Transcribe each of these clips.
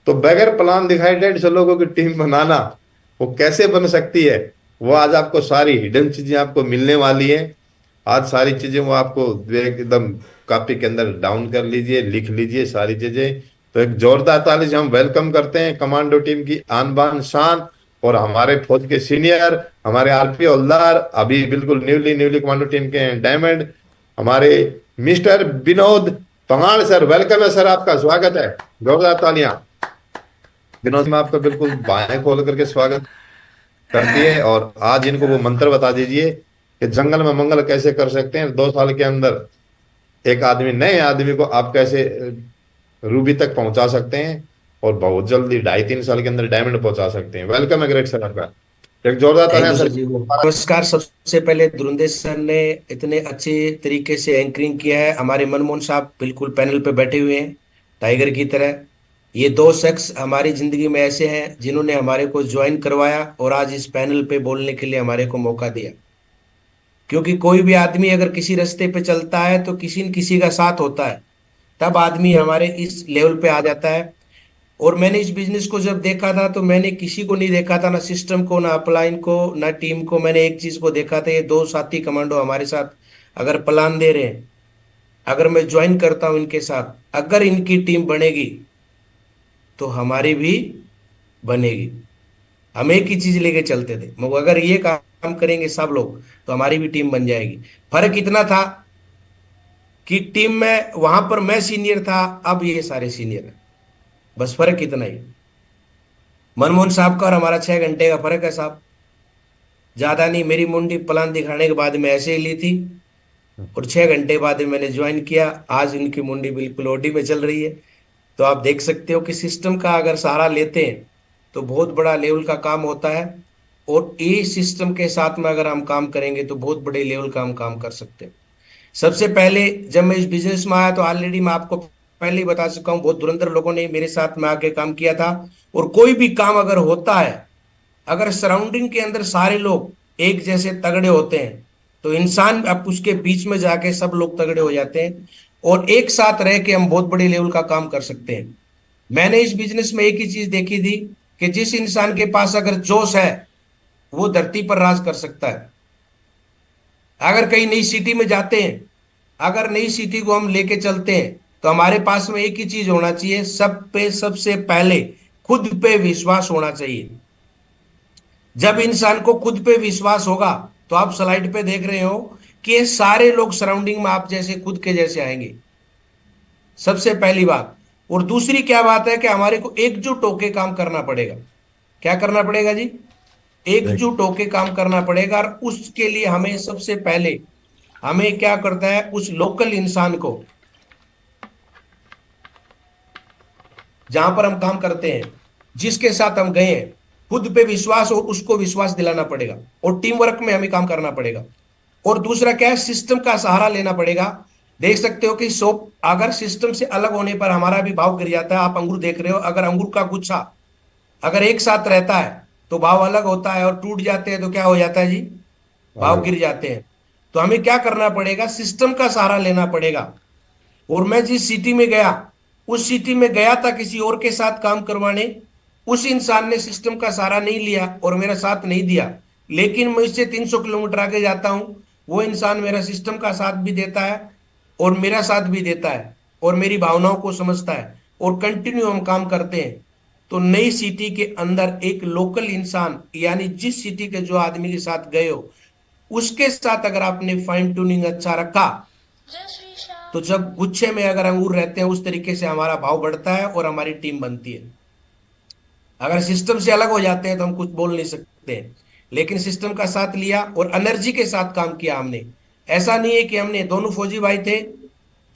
तो बगैर plan decided से लोगों की टीम बनाना वो कैसे बन सकती है, वो आज आपको सारी हिडन चीजें आपको मिलने वाली है। आज सारी चीजें वो आपको एकदम कॉपी के अंदर डाउन कर लीजिए, लिख लीजिए सारी चीजें। तो एक जोरदार ताली से हम वेलकम करते हैं कमांडो टीम की आन बान शान और हमारे फौज के सीनियर, हमारे आरपी हवलदार, अभी बिल्कुल न्यूली न्यूली कमांडो टीम के डायमंड, हमारे मिस्टर विनोद पंगाल सर। वेलकम है सर, आपका स्वागत है। जोरदार तालियां। विनोद में आपका बिल्कुल बाएं खोल करके स्वागत करती है। और आज इनको वो मंत्र बता दीजिए कि जंगल में मंगल कैसे कर सकते हैं। 2 साल के अंदर एक आदमी, नए आदमी को आप कैसे रूबी तक पहुंचा सकते हैं और बहुत जल्दी 2.5-3 साल के अंदर डायमंड पहुंचा सकते हैं। वेलकम है ग्रेट सर आपका। एक जोरदार थैंक तालियां यू सर। सर जी। नमस्कार। सबसे पहले धुरंधर सर ने इतने अच्छे तरीके से एंकरिंग किया है। हमारे मनमोहन साहब बिल्कुल पैनल पे बैठे हुए हैं टाइगर की तरह। ये दो शख्स हमारी जिंदगी में ऐसे हैं जिन्होंने हमारे को ज्वाइन करवाया और आज इस पैनल पे बोलने के लिए हमारे को मौका दिया। क्योंकि कोई भी आदमी अगर किसी रास्ते पे चलता है तो किसी न किसी का साथ होता है, तब आदमी हमारे इस लेवल पे आ जाता है। और मैंने इस बिजनेस को जब देखा था तो मैंने किसी को नहीं देखा था, ना सिस्टम को, ना अपलाइन को, ना टीम को। मैंने एक चीज को देखा था, ये दो साथी कमांडो हमारे साथ अगर प्लान दे रहे हैं, अगर मैं ज्वाइन करता हूं इनके साथ, अगर इनकी टीम बनेगी तो हमारी भी बनेगी। हम एक ही चीज लेके चलते थे, मगर अगर ये काम करेंगे सब लोग तो हमारी भी टीम बन जाएगी। फर्क इतना था कि टीम में वहां पर मैं सीनियर था, अब ये सारे सीनियर हैं। बस फर्क इतना ही। मनमोहन साहब का और हमारा 6 घंटे का फर्क है साहब, ज्यादा नहीं। मेरी मुंडी प्लान दिखाने के बाद में ऐसे ही ली थी और 6 घंटे बाद में मैंने ज्वाइन किया। आज इनकी मुंडी बिल्कुल ओडी में चल रही है। तो आप देख सकते हो कि सिस्टम का अगर सहारा लेते हैं तो बहुत बड़ा लेवल का काम होता है। और इस सिस्टम के साथ में अगर हम काम करेंगे तो बहुत बड़े लेवल का हम काम कर सकते हैं। सबसे पहले जब मैं इस बिजनेस में आया तो ऑलरेडी मैं आपको पहले ही बता चुका हूँ, बहुत धुरंधर लोगों ने मेरे साथ में आके काम किया था। और कोई भी काम अगर होता है, अगर सराउंडिंग के अंदर सारे लोग एक जैसे तगड़े होते हैं तो इंसान अब उसके बीच में जाके सब लोग तगड़े हो जाते हैं और एक साथ रह के हम बहुत बड़े लेवल का काम कर सकते हैं। मैंने इस बिजनेस में एक ही चीज देखी थी कि जिस इंसान के पास अगर जोश है वो धरती पर राज कर सकता है। अगर कहीं नई सिटी में जाते हैं, अगर नई सिटी को हम लेके चलते हैं तो हमारे पास में एक ही चीज होना चाहिए, सब पे सबसे पहले खुद पे विश्वास होना चाहिए। जब इंसान को खुद पे विश्वास होगा तो आप स्लाइड पे देख रहे हो कि ये सारे लोग सराउंडिंग में आप जैसे खुद के जैसे आएंगे, सबसे पहली बात। और दूसरी क्या बात है कि हमारे को एकजुट होके काम करना पड़ेगा। क्या करना पड़ेगा जी? एकजुट होके काम करना पड़ेगा। और उसके लिए हमें सबसे पहले हमें क्या करता है, उस लोकल इंसान को जहां पर हम काम करते हैं, जिसके साथ हम गए हैं, खुद पे विश्वास और उसको विश्वास दिलाना पड़ेगा और टीम वर्क में हमें काम करना पड़ेगा। और दूसरा क्या है, सिस्टम का सहारा लेना पड़ेगा। देख सकते हो कि सोप अगर सिस्टम से अलग होने पर हमारा भी भाव गिर जाता है। आप अंगूर देख रहे हो, अगर अंगूर का गुच्छा अगर एक साथ रहता है तो भाव अलग होता है, और टूट जाते हैं तो क्या हो जाता है जी? भाव अलग। गिर जाते हैं। तो हमें क्या करना पड़ेगा, सिस्टम का सहारा लेना पड़ेगा। और मैं जिस सिटी में गया, उस सिटी में गया था किसी और के साथ काम करवाने, उस इंसान ने सिस्टम का सहारा नहीं लिया और मेरा साथ नहीं दिया। लेकिन मैं इससे 300 किलोमीटर आगे जाता हूं, वो इंसान मेरा सिस्टम का साथ भी देता है और मेरा साथ भी देता है और मेरी भावनाओं को समझता है और कंटिन्यू हम काम करते हैं। तो नई सिटी के अंदर एक लोकल इंसान, यानी जिस सिटी के जो आदमी के साथ गए हो उसके साथ अगर आपने फाइन ट्यूनिंग अच्छा रखा तो जब गुच्छे में अगर अंगूर रहते हैं, उस तरीके से हमारा भाव बढ़ता है और हमारी टीम बनती है। अगर सिस्टम से अलग हो जाते हैं तो हम कुछ बोल नहीं सकते हैं। लेकिन सिस्टम का साथ लिया और एनर्जी के साथ काम किया हमने। ऐसा नहीं है कि हमने दोनों फौजी भाई थे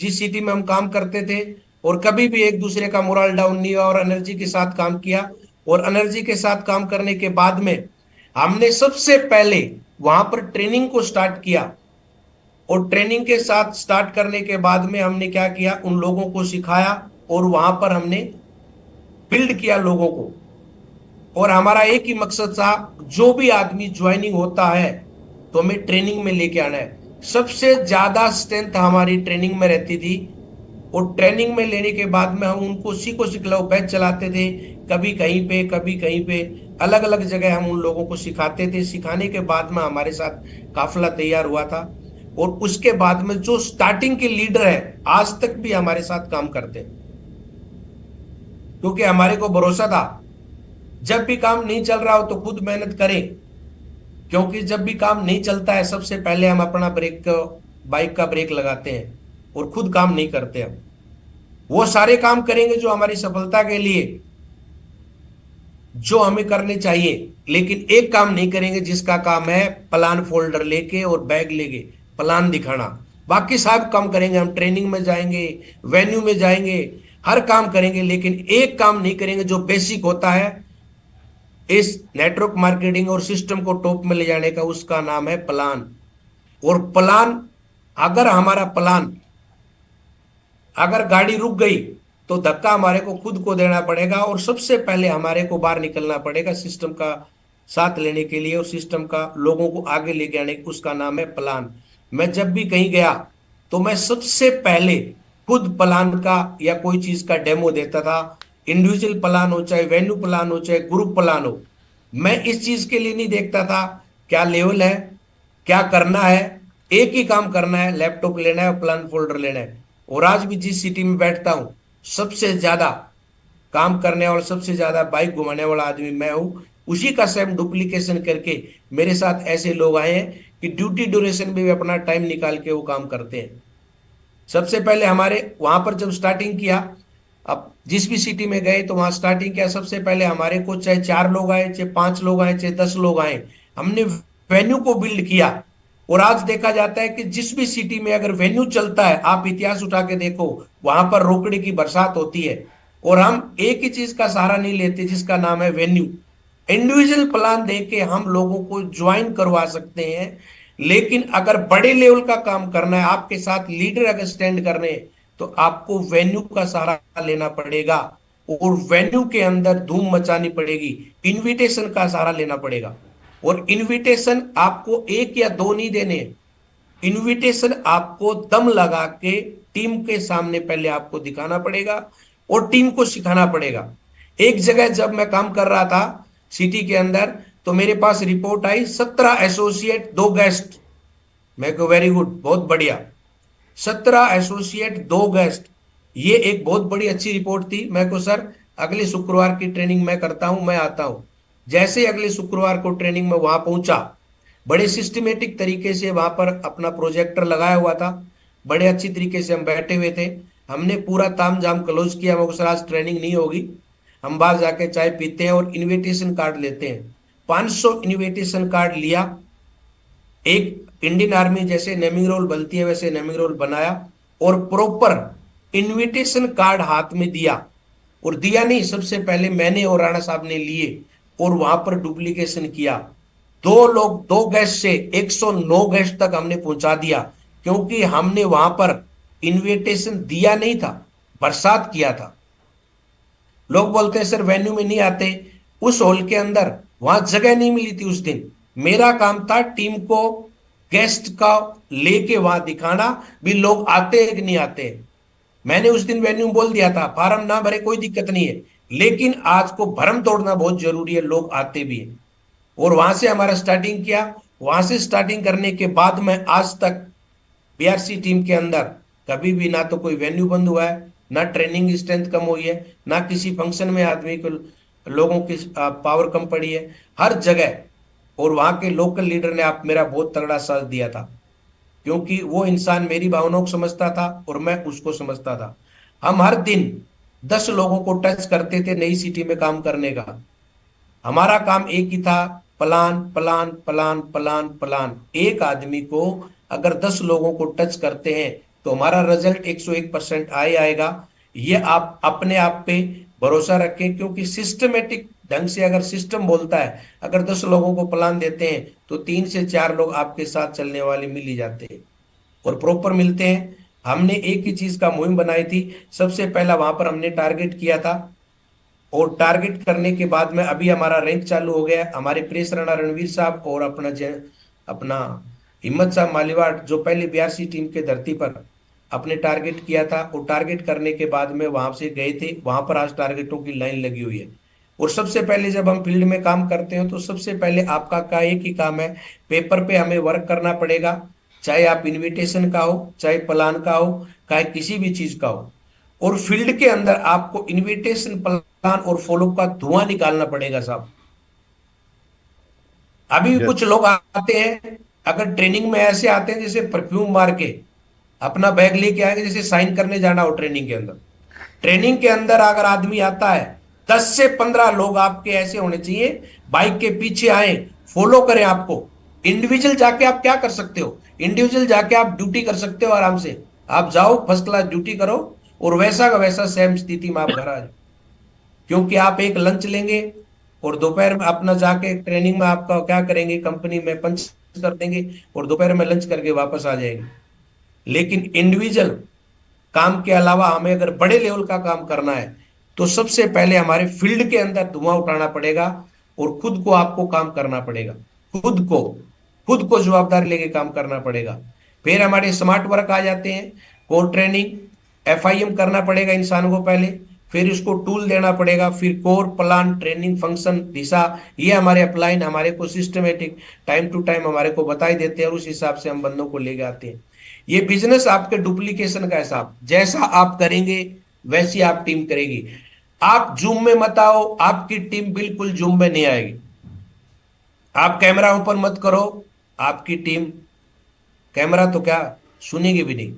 जिस सिटी में हम काम करते थे और कभी भी एक दूसरे का मोरल डाउन नहीं हुआ और एनर्जी के साथ काम किया। और एनर्जी के साथ काम करने के बाद में हमने सबसे पहले वहां पर ट्रेनिंग को स्टार्ट किया। और ट्रेनिंग के साथ स्टार्ट करने के बाद में हमने क्या किया, उन लोगों को सिखाया और वहां पर हमने बिल्ड किया लोगों को। और हमारा एक ही मकसद था, जो भी आदमी ज्वाइनिंग होता है तो हमें ट्रेनिंग में लेके आना है। सबसे ज्यादा स्ट्रेंथ हमारी ट्रेनिंग में रहती थी और ट्रेनिंग में लेने के बाद में हम उनको सीखो सिखलाओ बैच चलाते थे, कभी कहीं पे कभी कहीं पे, अलग अलग जगह हम उन लोगों को सिखाते थे। सिखाने के बाद में हमारे साथ काफिला तैयार हुआ था। और उसके बाद में जो स्टार्टिंग के लीडर है आज तक भी हमारे साथ काम करते हैं, क्योंकि हमारे को भरोसा था जब भी काम नहीं चल रहा हो तो खुद मेहनत करें। क्योंकि जब भी काम नहीं चलता है सबसे पहले हम अपना बाइक का ब्रेक लगाते हैं और खुद काम नहीं करते। हम वो सारे काम करेंगे जो हमारी सफलता के लिए, जो हमें करने चाहिए, लेकिन एक काम नहीं करेंगे जिसका काम है प्लान फोल्डर लेके और बैग लेके प्लान दिखाना। बाकी सब काम करेंगे, हम ट्रेनिंग में जाएंगे, वेन्यू में जाएंगे, हर काम करेंगे, लेकिन एक काम नहीं करेंगे जो बेसिक होता है इस नेटवर्क मार्केटिंग और सिस्टम को टॉप में ले जाने का, उसका नाम है प्लान। और प्लान, अगर हमारा प्लान, अगर गाड़ी रुक गई तो धक्का हमारे को खुद को देना पड़ेगा, और सबसे पहले हमारे को बाहर निकलना पड़ेगा सिस्टम का साथ लेने के लिए और सिस्टम का लोगों को आगे लेके आने, उसका नाम है प्लान। मैं जब भी कहीं गया तो मैं सबसे पहले खुद प्लान का या कोई चीज का डेमो देता था। इंडिविजुअल प्लान हो, चाहे वेन्यू प्लान हो, चाहे ग्रुप प्लान हो, मैं इस चीज के लिए नहीं देखता था क्या लेवल है, क्या करना है। एक ही काम करना है, लैपटॉप लेना है और प्लान फोल्डर लेना है। और आज भी जिस सिटी में बैठता हूं सबसे ज्यादा काम करने वाला, सबसे ज्यादा बाइक घुमाने वाला आदमी मैं हूं। उसी का सेम डुप्लीकेशन करके मेरे साथ ऐसे लोग आए हैं कि ड्यूटी ड्यूरेशन में भी अपना टाइम निकाल के वो काम करते हैं। सबसे पहले हमारे वहां पर जब स्टार्टिंग किया, अब जिस भी सिटी में गए तो वहां स्टार्टिंग किया, सबसे पहले हमारे को चाहे 4 लोग आए, चाहे 5 लोग आए, चाहे 10 लोग आए, हमने वेन्यू को बिल्ड किया। और आज देखा जाता है कि जिस भी सिटी में अगर वेन्यू चलता है, आप इतिहास उठा के देखो, वहां पर रोकड़े की बरसात होती है। और हम एक ही चीज का सहारा नहीं लेते जिसका नाम है वेन्यू। इंडिविजुअल प्लान दे के हम लोगों को ज्वाइन करवा सकते हैं, लेकिन अगर बड़े लेवल का काम करना है, आपके साथ लीडर अगर स्टैंड करने हैं, तो आपको वेन्यू का सहारा लेना पड़ेगा। और वेन्यू के अंदर धूम मचानी पड़ेगी, इनविटेशन का सहारा लेना पड़ेगा। और इनविटेशन आपको एक या दो नहीं देने, इनविटेशन आपको दम लगा के टीम के सामने पहले आपको दिखाना पड़ेगा और टीम को सिखाना पड़ेगा। एक जगह जब मैं काम कर रहा था सिटी के अंदर, तो मेरे पास रिपोर्ट आई 17 एसोसिएट 2 गेस्ट। मैं को वेरी गुड, बहुत बढ़िया। 17 एसोसिएट 2 गेस्ट, ये एक बहुत बड़ी अच्छी रिपोर्ट थी। मैं को सर अगले शुक्रवार की ट्रेनिंग मैं करता हूं, मैं आता हूं। जैसे ही अगले शुक्रवार को ट्रेनिंग में वहां पहुंचा, बड़े सिस्टमेटिक तरीके से वहां पर अपना प्रोजेक्टर लगाया हुआ था, बड़े अच्छी तरीके से हम बैठे हुए थे। हमने पूरा ताम झाम क्लोज किया। मैं सर आज ट्रेनिंग नहीं होगी, हम बाहर जाके चाय पीते हैं और इनविटेशन कार्ड लेते हैं। 500 इनविटेशन कार्ड लिया, एक इंडियन आर्मी जैसे नेमिंग रोल बनती है वैसे नेमिंग रोल बनाया, और प्रॉपर इनविटेशन कार्ड हाथ में दिया। और दिया नहीं, सबसे पहले मैंने और राणा साहब ने लिए और वहां पर डुप्लीकेशन किया। 2 लोग 2 गेस्ट से 109 गेस्ट तक हमने पहुंचा दिया, क्योंकि हमने वहां पर इनविटेशन दिया नहीं था, बरसात किया था। लोग बोलते हैं सर वेन्यू में नहीं आते, उस हॉल के अंदर वहां जगह नहीं मिली थी उस दिन। मेरा काम था टीम को गेस्ट का लेके वहां दिखाना भी लोग आते हैं कि नहीं आते हैं। मैंने उस दिन वेन्यू बोल दिया था फार्म ना भरे कोई दिक्कत नहीं है, लेकिन आज को भरम तोड़ना बहुत जरूरी है, लोग आते भी हैं। और वहां से हमारा स्टार्टिंग किया। वहां से स्टार्टिंग करने के बाद में आज तक बीआरसी टीम के अंदर कभी भी ना तो कोई वेन्यू बंद हुआ है, ना ट्रेनिंग स्ट्रेंथ कम हुई है, ना किसी फंक्शन में आदमी को लोगों की पावर कम पड़ी है, हर जगह। और वहां के लोकल लीडर ने आप मेरा बहुत तगड़ा साथ दिया था, क्योंकि वो इंसान मेरी भावनाओं को समझता था और मैं उसको समझता था। हम हर दिन 10 लोगों को टच करते थे नई सिटी में काम करने का। हमारा काम एक ही था, plan plan plan plan plan. एक आदमी को अगर 10 लोगों को टच करते हैं तो हमारा रिजल्ट 101% आएगा। ये आप अपने आप पे भरोसा रखें, क्योंकि सिस्टमेटिक ढंग से अगर सिस्टम बोलता है, अगर 10 लोगों को प्लान देते हैं तो 3 से 4 लोग आपके साथ चलने वाले मिल ही जाते हैं और प्रॉपर मिलते हैं। हमने एक ही चीज का मुहिम बनाई थी। सबसे पहला वहां पर हमने टारगेट किया था, और टारगेट करने के बाद में अभी हमारा रैंक चालू हो गया। हमारे प्रेस रनर रणवीर साहब और अपना हिम्मत साहब मालीवाड़, जो पहले बीआरसी टीम के धरती पर अपने टारगेट किया था, और टारगेट करने के बाद में वहां से गए थे, वहां पर आज टारगेटों की लाइन लगी हुई है। और सबसे पहले जब हम फील्ड में काम करते हैं तो सबसे पहले आपका का एक ही काम है, पेपर पे हमें वर्क करना पड़ेगा। चाहे आप इनविटेशन का हो, चाहे प्लान का हो, चाहे किसी भी चीज का हो। और फील्ड के अंदर आपको इनविटेशन, प्लान और फॉलो का धुआं निकालना पड़ेगा साहब। अभी यस। कुछ लोग आते हैं, अगर ट्रेनिंग में ऐसे आते हैं जैसे परफ्यूम मार के अपना बैग लेके आएंगे, जैसे साइन करने जाना हो ट्रेनिंग के अंदर। ट्रेनिंग के अंदर अगर आदमी आता है, 10 से 15 लोग आपके ऐसे होने चाहिए, बाइक के पीछे आए, फॉलो करें आपको। इंडिविजुअल जाके आप क्या कर सकते हो, इंडिविजुअल जाके आप ड्यूटी कर सकते हो आराम से। आप जाओ, फर्स्ट क्लास ड्यूटी करो, और वैसा का वैसा सेम स्थिति में आप घर आ जाओ। क्योंकि आप एक लंच लेंगे, और दोपहर में अपना जाके ट्रेनिंग में आपका क्या करेंगे, कंपनी में पंच कर देंगे, और दोपहर में लंच करके वापस आ जाएंगे। लेकिन इंडिविजुअल काम के अलावा हमें अगर बड़े लेवल का काम करना है, तो सबसे पहले हमारे फील्ड के अंदर धुआं उठाना पड़ेगा, और खुद को आपको काम करना पड़ेगा। खुद को जवाबदारी लेके काम करना पड़ेगा। फिर हमारे स्मार्ट वर्क आ जाते हैं, कोर ट्रेनिंग, एफआईएम करना पड़ेगा इंसान को पहले, फिर इसको टूल देना पड़ेगा, फिर कोर प्लान, ट्रेनिंग, फंक्शन, दिशा, ये हमारे अपलाइन हमारे को सिस्टमेटिक टाइम टू टाइम हमारे को बताई देते हैं, और उस हिसाब से हम बंदों को लेके आते हैं। ये बिजनेस आपके डुप्लीकेशन का हिसाब, जैसा आप करेंगे वैसी आप टीम करेगी। आप जूम में मत आओ, आपकी टीम बिल्कुल जूम में नहीं आएगी। आप कैमरा ओपन मत करो, आपकी टीम कैमरा तो क्या सुनेगी भी नहीं।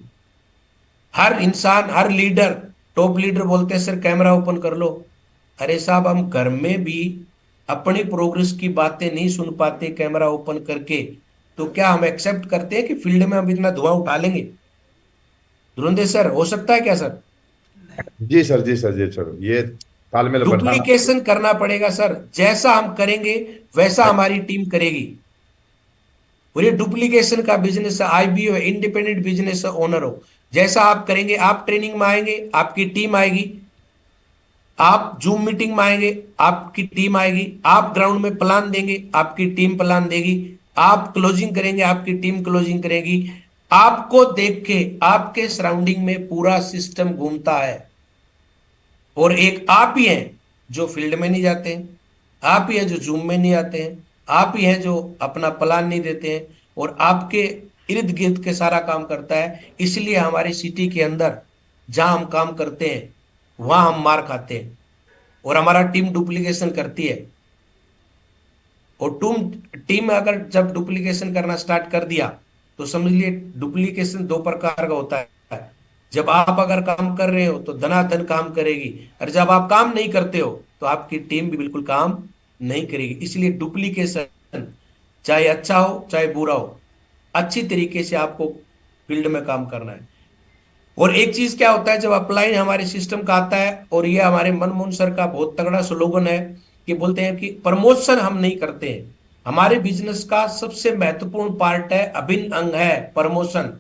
हर इंसान, हर लीडर, टॉप लीडर बोलते हैं सर कैमरा ओपन कर लो। अरे साहब, हम घर में भी अपनी प्रोग्रेस की बातें नहीं सुन पाते कैमरा ओपन करके, तो क्या हम एक्सेप्ट करते हैं कि फील्ड में हम इतना धुआं उठा लेंगे? धुरंधर सर, हो सकता है क्या सर? जी सर, जी सर, जी सर, ये तालमेल बैठाना। डुप्लीकेशन करना पड़ेगा सर, जैसा हम करेंगे वैसा हमारी टीम करेगी। और ये डुप्लीकेशन का बिजनेस है, आईबीओ, इंडिपेंडेंट बिजनेस ओनर हो। जैसा आप करेंगे, आप ट्रेनिंग में आएंगे आपकी टीम आएगी, आप जूम मीटिंग में आएंगे आपकी टीम आएगी, आप ग्राउंड में प्लान देंगे आपकी टीम प्लान देगी, आप क्लोजिंग करेंगे आपकी टीम क्लोजिंग करेगी। आपको देख के आपके सराउंडिंग में पूरा सिस्टम घूमता है। और एक आप ही हैं जो फील्ड में नहीं जाते हैं, आप ही हैं जो जूम में नहीं आते हैं, आप ही हैं जो अपना प्लान नहीं देते हैं, और आपके इर्द गिर्द के सारा काम करता है। इसलिए हमारी सिटी के अंदर जहां हम काम करते हैं वहां हम मार खाते हैं, और हमारा टीम डुप्लीकेशन करती है। और तुम टीम अगर जब डुप्लीकेशन करना स्टार्ट कर दिया, तो समझ लिए डुप्लीकेशन दो प्रकार का होता है। जब आप अगर काम कर रहे हो तो धनाधन काम करेगी, और जब आप काम नहीं करते हो तो आपकी टीम भी बिल्कुल काम नहीं करेगी। इसलिए डुप्लीकेशन चाहे अच्छा हो चाहे बुरा हो, अच्छी तरीके से आपको फील्ड में काम करना है। और एक चीज क्या होता है, जब अप्लाई हमारे सिस्टम का आता है, और ये हमारे मनमोहन सर का बहुत तगड़ा स्लोगन है, कि बोलते हैं कि प्रमोशन हम नहीं करते हैं, हमारे बिजनेस का सबसे महत्वपूर्ण पार्ट है, अभिन्न अंग है प्रमोशन।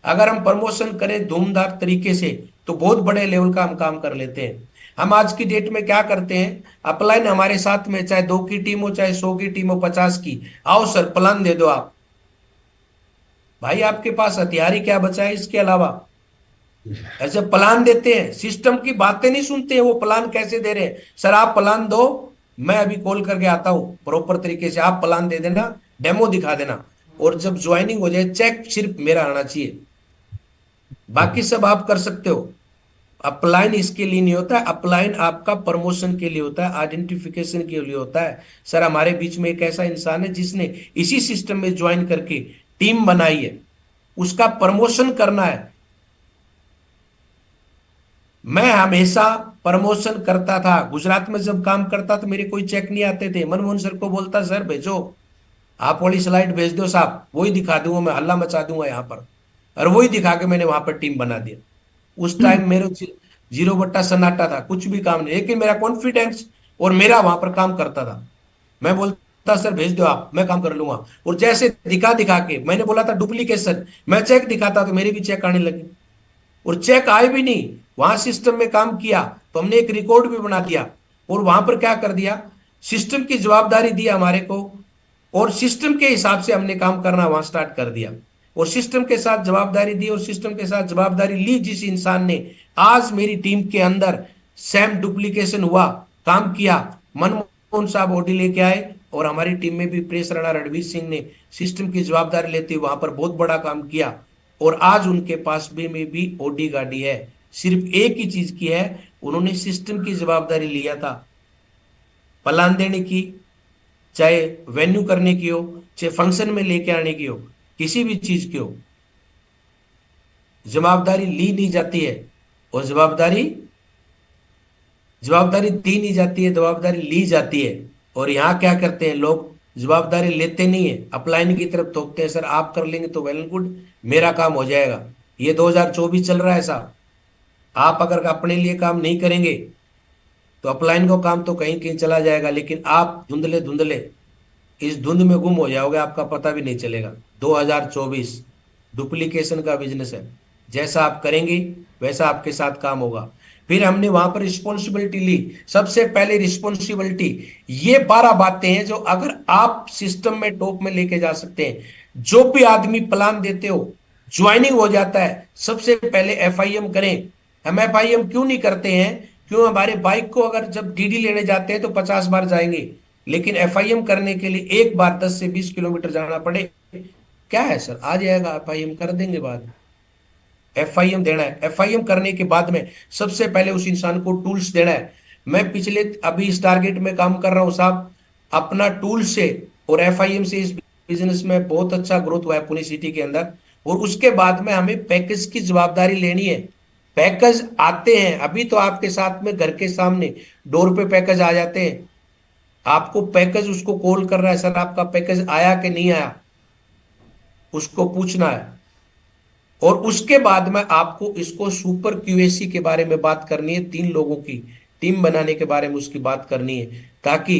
अगर हम प्रमोशन करें धूमधार तरीके से, तो बहुत बड़े लेवल का हम काम कर लेते हैं। हम आज की डेट में क्या करते हैं, अपलाइन हमारे साथ में चाहे 2 की टीम हो, चाहे 100 की टीम हो, 50 की, आओ सर प्लान दे दो आप। भाई आपके पास हथियार ही क्या बचा है इसके अलावा? ऐसे प्लान देते हैं, सिस्टम की बातें नहीं सुनते हैं, वो प्लान कैसे दे रहे हैं, सर आप प्लान दो, मैं अभी कॉल करके आता हूं प्रॉपर तरीके से, आप प्लान दे देना, डेमो दिखा देना, और जब ज्वाइनिंग हो जाए चेक सिर्फ मेरा आना चाहिए, बाकी सब आप कर सकते हो। अपलाइन इसके लिए नहीं होता है, अपलाइन आपका प्रमोशन के लिए होता है, आइडेंटिफिकेशन के लिए होता है। सर हमारे बीच में एक ऐसा इंसान है जिसने इसी सिस्टम में ज्वाइन करके टीम बनाई है, उसका प्रमोशन करना है। मैं हमेशा प्रमोशन करता था, गुजरात में जब काम करता तो मेरे कोई चेक नहीं आते थे, मनमोहन सर को बोलता सर भेजो, आप वाली स्लाइड भेज दो साहब, वही दिखा दूंगा, मैं हल्ला मचा दूंगा यहाँ पर। और वही दिखा के मैंने वहां पर टीम बना दिया। उस टाइम मेरे जीरो बट्टा सन्नाटा था, कुछ भी काम नहीं, लेकिन मेरा कॉन्फिडेंस और मेरा वहां पर काम करता था। मैं बोलता सर भेज दो आप, मैं काम कर लूंगा। और जैसे दिखा दिखा के, मैंने बोला था डुप्लीकेशन, मैं चेक दिखाता तो मेरे भी चेक आने लगे, और चेक आए भी नहीं। वहां सिस्टम में काम किया तो हमने एक रिकॉर्ड भी बना दिया, और वहां पर क्या कर दिया, सिस्टम की जवाबदारी दी हमारे को, और सिस्टम के हिसाब से हमने काम करना वहां स्टार्ट कर दिया। और सिस्टम के साथ जवाबदारी दी और सिस्टम के साथ जवाबदारी ली जिस इंसान ने, आज मेरी टीम के अंदर सेम डुप्लीकेशन हुआ, काम किया, मनमोहन साहब ओडी लेके आए और हमारी टीम में भी प्रेस राणा रणवीर सिंह ने सिस्टम की जवाबदारी लेते हुए वहां पर बहुत बड़ा काम किया। और आज उनके पास में भी ओडी गाड़ी है। सिर्फ एक ही चीज की है, उन्होंने सिस्टम की जवाबदारी लिया था, प्लान देने की, चाहे वेन्यू करने की हो, चाहे फंक्शन में लेके आने की हो, किसी भी चीज की हो, जवाबदारी ली नहीं जाती है। और जवाबदारी जवाबदारी दी नहीं जाती है, जवाबदारी ली जाती है। और यहाँ क्या करते हैं लोग, जवाबदारी लेते नहीं है, अपलाइन की तरफ थोपते हैं, सर आप कर लेंगे तो वेल एंड गुड, मेरा काम हो जाएगा। ये 2024 चल रहा है साहब, आप अगर अपने लिए काम नहीं करेंगे तो अपलाइन का काम तो कहीं कहीं चला जाएगा, लेकिन आप धुंधले धुंधले इस धुंध में गुम हो जाओगे, आपका पता भी नहीं चलेगा। 2024 डुप्लीकेशन का बिजनेस है, जैसा आप करेंगे वैसा आपके साथ काम होगा। फिर हमने वहां पर रिस्पॉन्सिबिलिटी ली। सबसे पहले रिस्पॉन्सिबिलिटी, ये 12 बातें हैं जो अगर आप सिस्टम में टॉप में लेके जा सकते हैं। जो भी आदमी प्लान देते हो, ज्वाइनिंग हो जाता है, सबसे पहले एफआईएम करें। हम एफआईएम क्यों नहीं करते हैं? क्यों? हमारे बाइक को अगर जब डीडी लेने जाते हैं तो 50 बार जाएंगे, लेकिन एफआईएम करने के लिए एक बार 10 से 20 किलोमीटर जाना पड़े, क्या है सर, आ जाएगा, एफआईएम कर देंगे बाद। एफआईएम देना है, एफआईएम करने के बाद में सबसे पहले उस इंसान को टूल्स देना है। मैं पिछले अभी इस टारगेट में काम कर रहा हूं साहब, अपना टूल से और एफआईएम से इस बिजनेस में बहुत अच्छा ग्रोथ हुआ है पुणे सिटी के अंदर। और उसके बाद में हमें पैकेज की जवाबदारी लेनी है। पैकेज आते हैं, अभी तो आपके साथ में घर के सामने डोर पे पैकेज आ जाते हैं। आपको पैकेज उसको कॉल कर रहा है, सर आपका पैकेज आया कि नहीं आया, उसको पूछना है। और उसके बाद में आपको इसको सुपर क्यूएसी के बारे में बात करनी है, 3 लोगों की टीम बनाने के बारे में उसकी बात करनी है, ताकि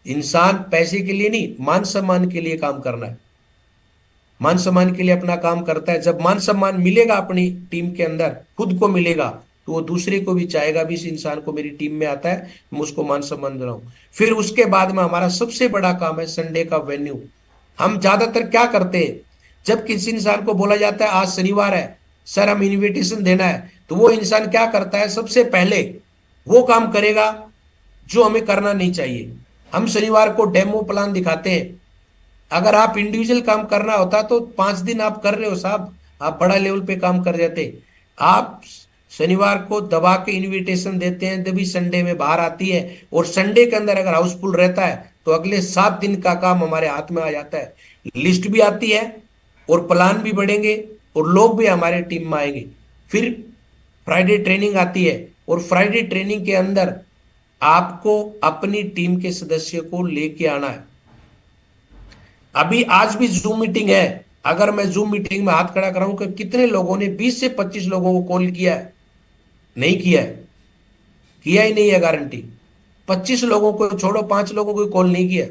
इंसान पैसे के लिए नहीं, मान सम्मान के लिए काम करना है। मान सम्मान के लिए अपना काम करता है। जब मान सम्मान मिलेगा अपनी टीम के अंदर, खुद को मिलेगा, तो वो दूसरे को भी चाहेगा भी इस इंसान को मेरी टीम में आता है, मैं उसको मान सम्मान दिलाऊं। फिर उसके बाद में हमारा सबसे बड़ा काम है संडे का वेन्यू। हम ज्यादातर क्या करते हैं, जब किसी इंसान को बोला जाता है आज शनिवार है सर हम इनविटेशन देना है, तो वो इंसान क्या करता है, सबसे पहले वो काम करेगा जो हमें करना नहीं चाहिए। हम शनिवार को डेमो प्लान दिखाते हैं। अगर आप इंडिविजुअल काम करना होता तो 5 दिन आप कर रहे हो साहब, आप बड़ा लेवल पे काम कर जाते। आप शनिवार को दबा के इनविटेशन देते हैं, तभी संडे में बाहर आती है। और संडे के अंदर अगर हाउसफुल रहता है तो अगले 7 दिन का काम हमारे हाथ में आ जाता है, लिस्ट भी आती है और प्लान भी बढ़ेंगे और लोग भी हमारे टीम में आएंगे। फिर फ्राइडे ट्रेनिंग आती है और फ्राइडे ट्रेनिंग के अंदर आपको अपनी टीम के सदस्य को लेके आना है। अभी आज भी जूम मीटिंग है, अगर मैं जूम मीटिंग में हाथ खड़ा कराऊं कि कितने लोगों ने 20 से 25 लोगों को कॉल किया है? नहीं किया है, किया ही नहीं है गारंटी। 25 लोगों को छोड़ो, 5 लोगों को कॉल नहीं किया।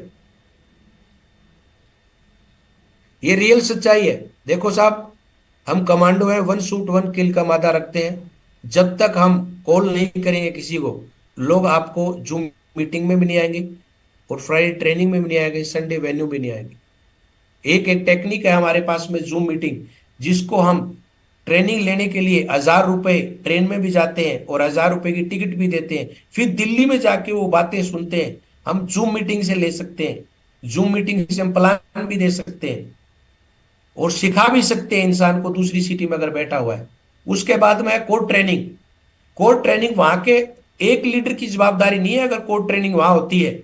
ये रियल सच्चाई है। देखो साहब, हम कमांडो हैं, 1 शूट 1 किल का मादा रखते हैं। जब तक हम कॉल नहीं करेंगे किसी को, लोग आपको जूम मीटिंग में भी नहीं आएंगे और फ्राइडे ट्रेनिंग में भी नहीं आएंगे, संडे वेन्यू भी नहीं आएंगे। एक एक टेक्निक है हमारे पास में जूम मीटिंग, जिसको हम ट्रेनिंग लेने के लिए 1000 रुपए ट्रेन में भी जाते हैं और 1000 रुपए की टिकट भी देते हैं, फिर दिल्ली में जाके वो बातें सुनते हैं। हम जूम मीटिंग से ले सकते हैं, जूम मीटिंग से हम प्लान भी दे सकते हैं और सिखा भी सकते हैं इंसान को दूसरी सिटी में अगर बैठा हुआ है। उसके बाद में है कोड ट्रेनिंग। कोड ट्रेनिंग वहां के एक लीडर की जवाबदारी नहीं है। अगर कोड ट्रेनिंग वहां होती है,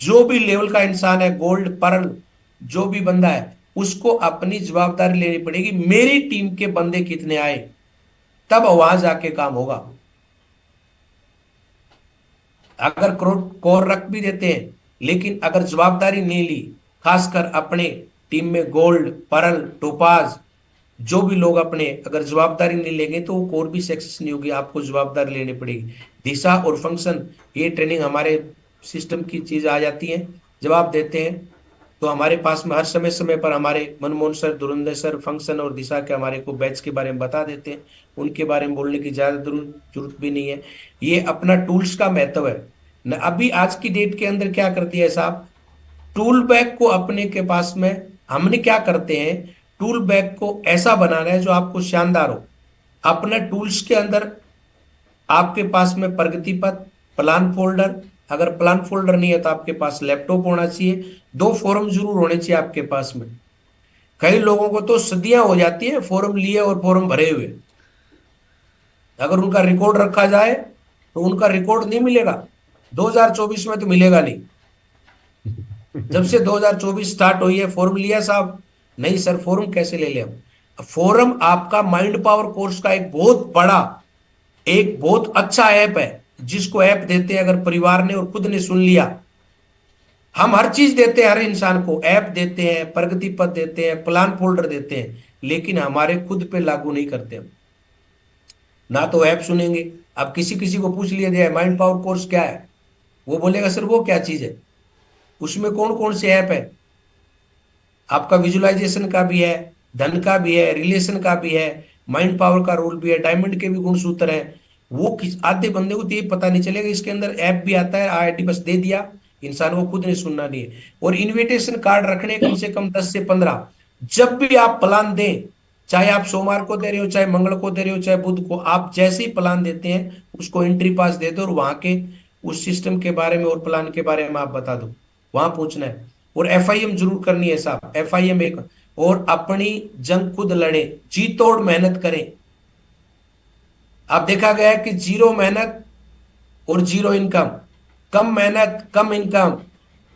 जो भी लेवल का इंसान है, गोल्ड पर्ल जो भी बंदा है, उसको अपनी जवाबदारी लेनी पड़ेगी। मेरी टीम के बंदे कितने आए, तब वहां जाके काम होगा। अगर कोर रख भी देते हैं, लेकिन अगर जवाबदारी नहीं ली, खासकर अपने टीम में गोल्ड पर्ल टोपाज जो भी लोग अपने अगर जवाबदारी नहीं लेंगे तो वो कोर भी सक्सेस नहीं होगी। आपको जवाबदारी लेनी पड़ेगी। दिशा और फंक्शन, ये ट्रेनिंग हमारे सिस्टम की चीज आ जाती है। जब आप देते हैं तो हमारे पास में हर समय समय पर हमारे मनमोहन सर, धुरंधर सर फंक्शन और दिशा के हमारे को बैच के बारे में बता देते हैं। उनके बारे में बोलने की ज्यादा जरूरत भी नहीं है। ये अपना टूल्स का महत्व है न। अभी आज की डेट के अंदर क्या कर दिया है साहब, टूल बैग को अपने के पास में हमने क्या करते हैं, टूल बैग को ऐसा बनाना है जो आपको शानदार हो। अपने टूल्स के अंदर आपके पास में प्रगति पथ, प्लान फोल्डर, अगर प्लान फोल्डर नहीं है तो आपके पास लैपटॉप होना चाहिए, दो फोरम जरूर होने चाहिए आपके पास में। कई लोगों को तो सदियां हो जाती है फॉर्म लिए और फॉर्म भरे हुए, अगर उनका रिकॉर्ड रखा जाए तो उनका रिकॉर्ड नहीं मिलेगा 2024 में, तो मिलेगा नहीं। जब से 2024 स्टार्ट हुई है फॉर्म लिया साहब, नहीं सर फॉर्म कैसे ले ले हम। फॉर्म आपका माइंड पावर कोर्स का एक बहुत बड़ा, एक बहुत अच्छा ऐप है, जिसको ऐप देते हैं अगर परिवार ने और खुद ने सुन लिया। हम हर चीज देते हैं, हर इंसान को ऐप देते हैं, प्रगति पथ देते हैं, प्लान फोल्डर देते हैं, लेकिन हमारे खुद पे लागू नहीं करते हम। ना तो ऐप सुनेंगे। अब किसी किसी को पूछ लिया जाए माइंड पावर कोर्स क्या है, वो बोलेगा सर वो क्या चीज है, उसमें कौन कौन से ऐप है। आपका विजुअलाइजेशन का भी है, धन का भी है, रिलेशन का भी है, माइंड पावर का रोल भी है, डायमंड के भी गुण सूत्र हैं। वो किस आधे बंदे को तो ये पता नहीं चलेगा इसके अंदर ऐप भी आता है, आईआईटी बस दे दिया, इंसान को खुद ने सुनना नहीं है। और इनविटेशन कार्ड रखने कम से कम 10 से 15। जब भी आप प्लान दें, चाहे आप सोमवार को दे रहे हो, चाहे मंगल को दे रहे हो, चाहे बुध को, आप जैसे ही प्लान देते हैं उसको एंट्री पास दे दो और वहां के उस सिस्टम के बारे में और प्लान के बारे में आप बता दो, वहां पूछना है। और एफआईएम जरूर करनी है साहब, एफआईएम एक। और अपनी जंग खुद लड़े, जी तोड़ मेहनत करें। अब देखा गया है कि जीरो मेहनत और जीरो इनकम, कम मेहनत कम इनकम,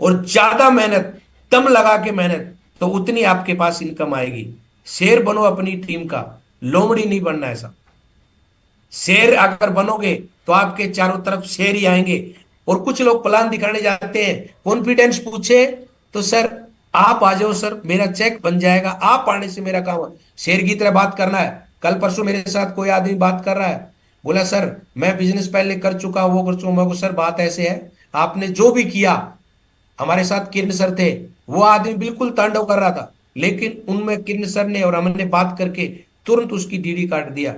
और ज्यादा मेहनत, दम लगा के मेहनत, तो उतनी आपके पास इनकम आएगी। शेर बनो अपनी टीम का, लोमड़ी नहीं बनना है साहब। शेर अगर बनोगे तो आपके चारों तरफ शेर ही आएंगे। और कुछ लोग प्लान दिखाने जाते हैं, कॉन्फिडेंस पूछे तो सर आप आ जाओ सर, मेरा चेक बन जाएगा, आप आने से मेरा काम है। शेर की तरह बात करना है। कल परसों मेरे साथ कोई आदमी बात कर रहा है, बोला सर मैं बिजनेस पहले कर चुका हूं, वो कर चुका हूं। मैं को सर बात ऐसे है, आपने जो भी किया, हमारे साथ किरण सर थे, वो आदमी बिल्कुल तांडव कर रहा था, लेकिन उनमें किरण सर ने और हमने बात करके तुरंत उसकी डीडी काट दिया।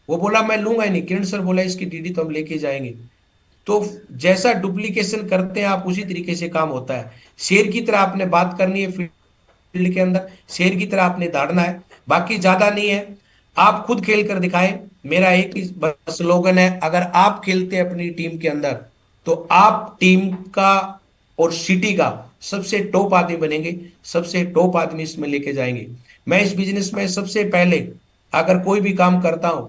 वो बोला मैं लूंगा ही नहीं, किरण सर बोला इसकी डीडी तो हम लेके जाएंगे। तो जैसा डुप्लीकेशन करते हैं आप, उसी तरीके से काम होता है। शेर की तरह आपने बात करनी है फील्ड के अंदर, शेर की तरह आपने दौड़ना है, बाकी ज्यादा नहीं है। आप खुद खेल कर दिखाएं। मेरा एक ही बस स्लोगन है, अगर आप खेलते हैं अपनी टीम के अंदर तो आप टीम का और सिटी का सबसे टॉप आदमी बनेंगे, सबसे टॉप आदमी इसमें लेके जाएंगे। मैं इस बिजनेस में सबसे पहले अगर कोई भी काम करता हूं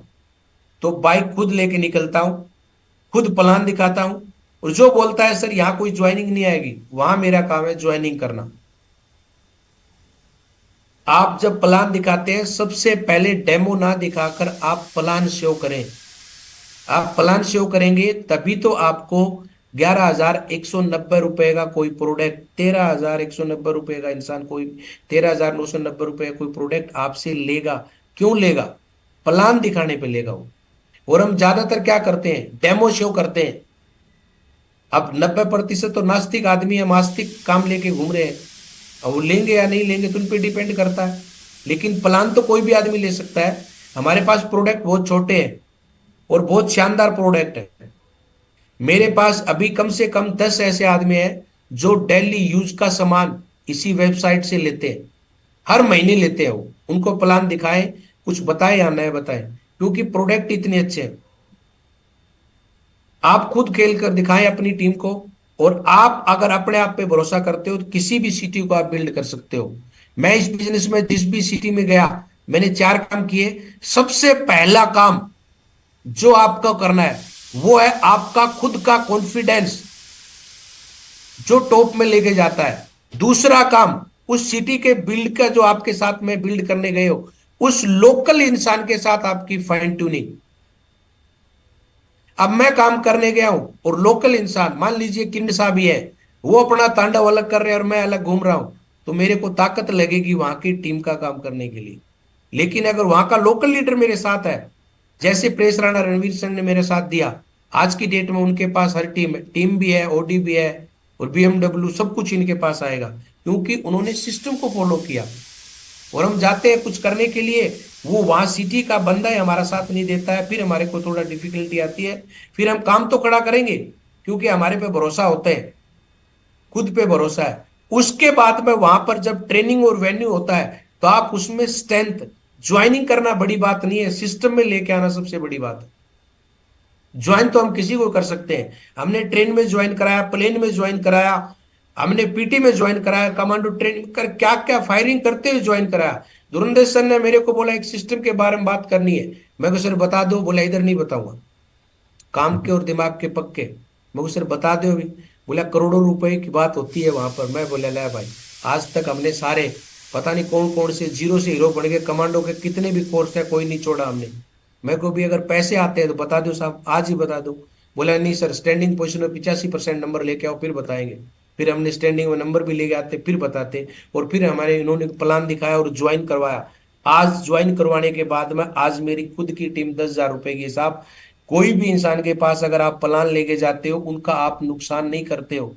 तो बाइक खुद लेके निकलता हूं, खुद प्लान दिखाता हूं। और जो बोलता है सर यहां कोई ज्वाइनिंग नहीं आएगी, वहां मेरा काम है ज्वाइनिंग करना। आप जब प्लान दिखाते हैं सबसे पहले डेमो ना दिखाकर आप प्लान शो करें। आप प्लान शो करेंगे तभी तो आपको 11,190 का कोई प्रोडक्ट, 13,190 का इंसान कोई, 13,990 का कोई प्रोडक्ट आपसे लेगा। क्यों लेगा? प्लान दिखाने पे लेगा वो। और हम ज्यादातर क्या करते हैं, डेमो शो करते हैं। अब 90% तो नास्तिक आदमी है, नास्तिक काम लेके घूम रहे हैं। अब वो लेंगे या नहीं लेंगे तो उन पे डिपेंड करता है, लेकिन प्लान तो कोई भी आदमी ले सकता है। हमारे पास प्रोडक्ट बहुत छोटे हैं और बहुत शानदार प्रोडक्ट है। मेरे पास अभी कम से कम 10 ऐसे आदमी हैं जो डेली यूज का सामान इसी वेबसाइट से लेते हैं, हर महीने लेते हैं। वो उनको प्लान दिखाएं, कुछ बताएं या नया बताएं, क्योंकि प्रोडक्ट इतने अच्छे हैं। आप खुद खेल कर दिखाएं अपनी टीम को। और आप अगर अपने आप पे भरोसा करते हो तो किसी भी सिटी को आप बिल्ड कर सकते हो। मैं इस बिजनेस में जिस भी सिटी में गया, मैंने 4 काम किए। सबसे पहला काम जो आपको करना है वो है आपका खुद का कॉन्फिडेंस, जो टॉप में लेके जाता है। दूसरा काम, उस सिटी के बिल्ड का जो आपके साथ में बिल्ड करने गए हो, उस लोकल इंसान के साथ आपकी फाइन ट्यूनिंग। अब मैं काम करने गया हूं और लोकल इंसान, मान लीजिए किरण साहब ही है, वो अपना तांडव अलग कर रहे हैं और मैं अलग घूम रहा हूं, तो मेरे को ताकत लगेगी वहां की टीम का काम करने के लिए। लेकिन अगर वहां का लोकल लीडर मेरे साथ है, जैसे प्रेस राणा रणवीर सिंह ने मेरे साथ दिया, आज की डेट में उनके पास हर टीम भी है, ओडी भी है, और बीएमडब्ल्यू सब कुछ इनके पास आएगा, क्योंकि उन्होंने सिस्टम को फॉलो किया। और हम जाते हैं कुछ करने के लिए, वो वहां सिटी का बंदा है हमारा साथ नहीं देता है, फिर हमारे को थोड़ा डिफिकल्टी आती है। फिर हम काम तो खड़ा करेंगे क्योंकि हमारे पे भरोसा होता है, खुद पे भरोसा है। उसके बाद में वहां पर जब ट्रेनिंग और वेन्यू होता है, तो आप उसमें स्ट्रेंथ, ज्वाइनिंग करना बड़ी बात नहीं है, सिस्टम में लेके आना सबसे बड़ी बात है। ज्वाइन तो हम किसी को कर सकते हैं, हमने ट्रेन में ज्वाइन कराया, प्लेन में ज्वाइन कराया, हमने पीटी में ज्वाइन कराया, कमांडो ट्रेनिंग कर, क्या क्या फायरिंग करते हुए ज्वाइन कराया। धुरंधर सर ने मेरे को बोला एक सिस्टम के बारे में बात करनी है, मैं को सर बता दो, बोला इधर नहीं बताऊंगा, काम के और दिमाग के पक्के। मैं को सर बता दो अभी, बोला करोड़ों रुपए की बात होती है वहां पर। मैं बोला ले भाई, आज तक हमने सारे, पता नहीं कौन कौन से जीरो से हीरो बन गए, कमांडो के कितने भी कोर्स है, कोई नहीं छोड़ा हमने। मैं को भी अगर पैसे आते हैं तो बता दो साहब, आज ही बता दो। बोला नहीं सर, स्टैंडिंग पोजीशन में 85% नंबर लेके आओ फिर बताएंगे। फिर हमने स्टैंडिंग में नंबर भी लेके आते, फिर बताते। और फिर हमारे इन्होंने प्लान दिखाया और ज्वाइन करवाया। आज ज्वाइन करवाने के बाद में आज मेरी खुद की टीम 10,000 रुपए की। साहब, कोई भी इंसान के पास अगर आप प्लान लेके जाते हो, उनका आप नुकसान नहीं करते हो,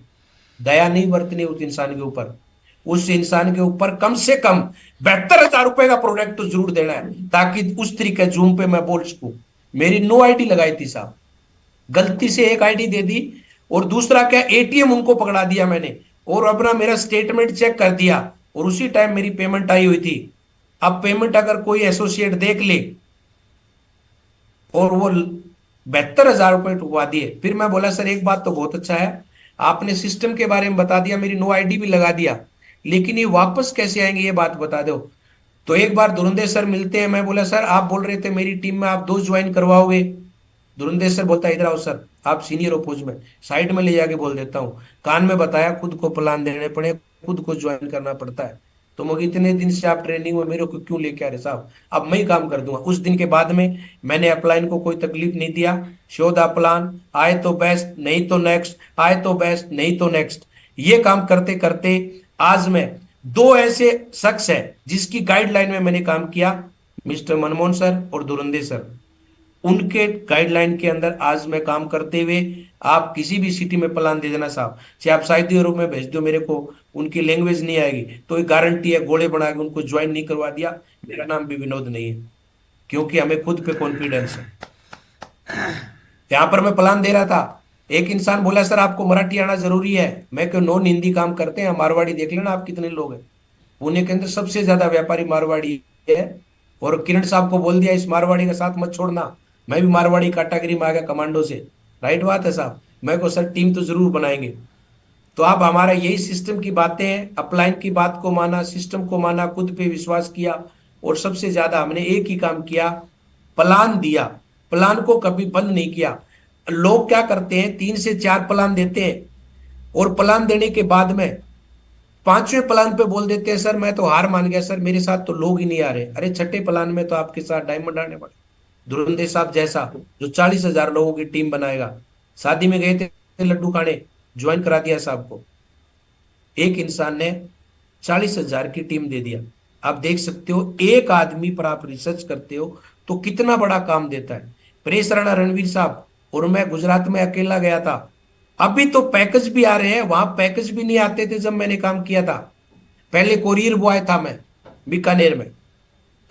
दया नहीं बरतनी उस इंसान के ऊपर, उस इंसान के ऊपर कम से कम 72,000 रुपए का प्रोडक्ट तो जरूर देना है, ताकि उस तरीके जूम पे मैं बोल सकूं। मेरी नो आईडी लगाई थी साहब, गलती से एक आईडी दे दी, और दूसरा क्या, एटीएम उनको पकड़ा दिया मैंने, और अपना मेरा स्टेटमेंट चेक कर दिया, और उसी टाइम मेरी पेमेंट आई हुई थी। अब पेमेंट अगर कोई एसोसिएट देख ले, और वो 72,000 रुपये टुकवा दिए। फिर मैं बोला सर एक बात तो बहुत अच्छा है, आपने सिस्टम के बारे में बता दिया, मेरी नो आईडी भी लगा दिया, लेकिन ये वापस कैसे आएंगे ये बात बता दो। तो एक बार धुरंधर सर मिलते हैं, मैं बोला सर आप बोल रहे थे मेरी टीम में आप दो ज्वाइन करवाओगे। धुरंधर सर बोलता है इधर आओ सर, आप सीनियर हो फौज में, साइड में ले जाके बोल देता हूँ। कान में बताया, खुद को प्लान देने पड़े, खुद को ज्वाइन करना पड़ता है। तो मगर इतने दिन से आप ट्रेनिंग में मेरे को क्यों लेके आ रहे साहब, अब मैं ही काम कर दूंगा। उस दिन के बाद में मैंने अपलाइन को कोई तकलीफ नहीं दिया। शो द प्लान, आए तो बेस्ट नहीं तो नेक्स्ट, आए तो बेस्ट नहीं तो नेक्स्ट। ये काम करते करते आज मैं दो ऐसे शख्स है जिसकी गाइडलाइन में मैंने काम किया, मिस्टर मनमोहन सर और धुरंधर सर। उनके गाइडलाइन के अंदर आज मैं काम करते हुए, आप किसी भी सिटी में प्लान दे देना साहब, चाहे आप सऊदी अरब में भेज दो मेरे को, उनकी लैंग्वेज नहीं आएगी तो एक गारंटी है, घोड़े बना के उनको ज्वाइन नहीं करवा दिया, मेरा नाम भी विनोद नहीं है, क्योंकि हमें खुद पे कॉन्फिडेंस है। यहां पर मैं प्लान दे रहा था, एक इंसान बोला सर आपको मराठी आना जरूरी है, मैं क्यों, नॉन हिंदी काम करते हैं, मारवाड़ी देख लेना आप कितने लोग हैं। पुणे के अंदर सबसे ज्यादा व्यापारी मारवाड़ी है, और किरण साहब को बोल दिया इस मारवाड़ी का साथ मत छोड़ना। मैं भी मारवाड़ी कैटेगरी में आ गया कमांडो से। राइट बात है साहब, मैं को सर टीम तो जरूर बनाएंगे। तो आप हमारा यही सिस्टम की बातें हैं, अपलाइन की बात को माना, सिस्टम को माना, खुद पे विश्वास किया, और सबसे ज्यादा हमने एक ही काम किया, प्लान दिया, प्लान को कभी बंद नहीं किया। लोग क्या करते हैं, 3 से 4 प्लान देते हैं, और प्लान देने के बाद में 5वें प्लान पे बोल देते हैं सर मैं तो हार मान गया सर, मेरे साथ तो लोग ही नहीं आ रहे। अरे छठे प्लान में तो आपके साथ डायमंड आने वाले, धुरंधर साहब जैसा जो 40,000 लोगों की टीम बनाएगा। शादी में गए थे लड्डू खाने, ज्वाइन करा दिया साहब को, एक इंसान ने 40,000 की टीम दे दिया। आप देख सकते हो, एक आदमी पर आप रिसर्च करते हो तो कितना बड़ा काम देता है। परेश राणा रणवीर साहब और मैं गुजरात में अकेला गया था, अभी तो पैकेज भी आ रहे हैं, वहां पैकेज भी नहीं आते थे जब मैंने काम किया था। पहले कोरियर बॉय था मैं बीकानेर में,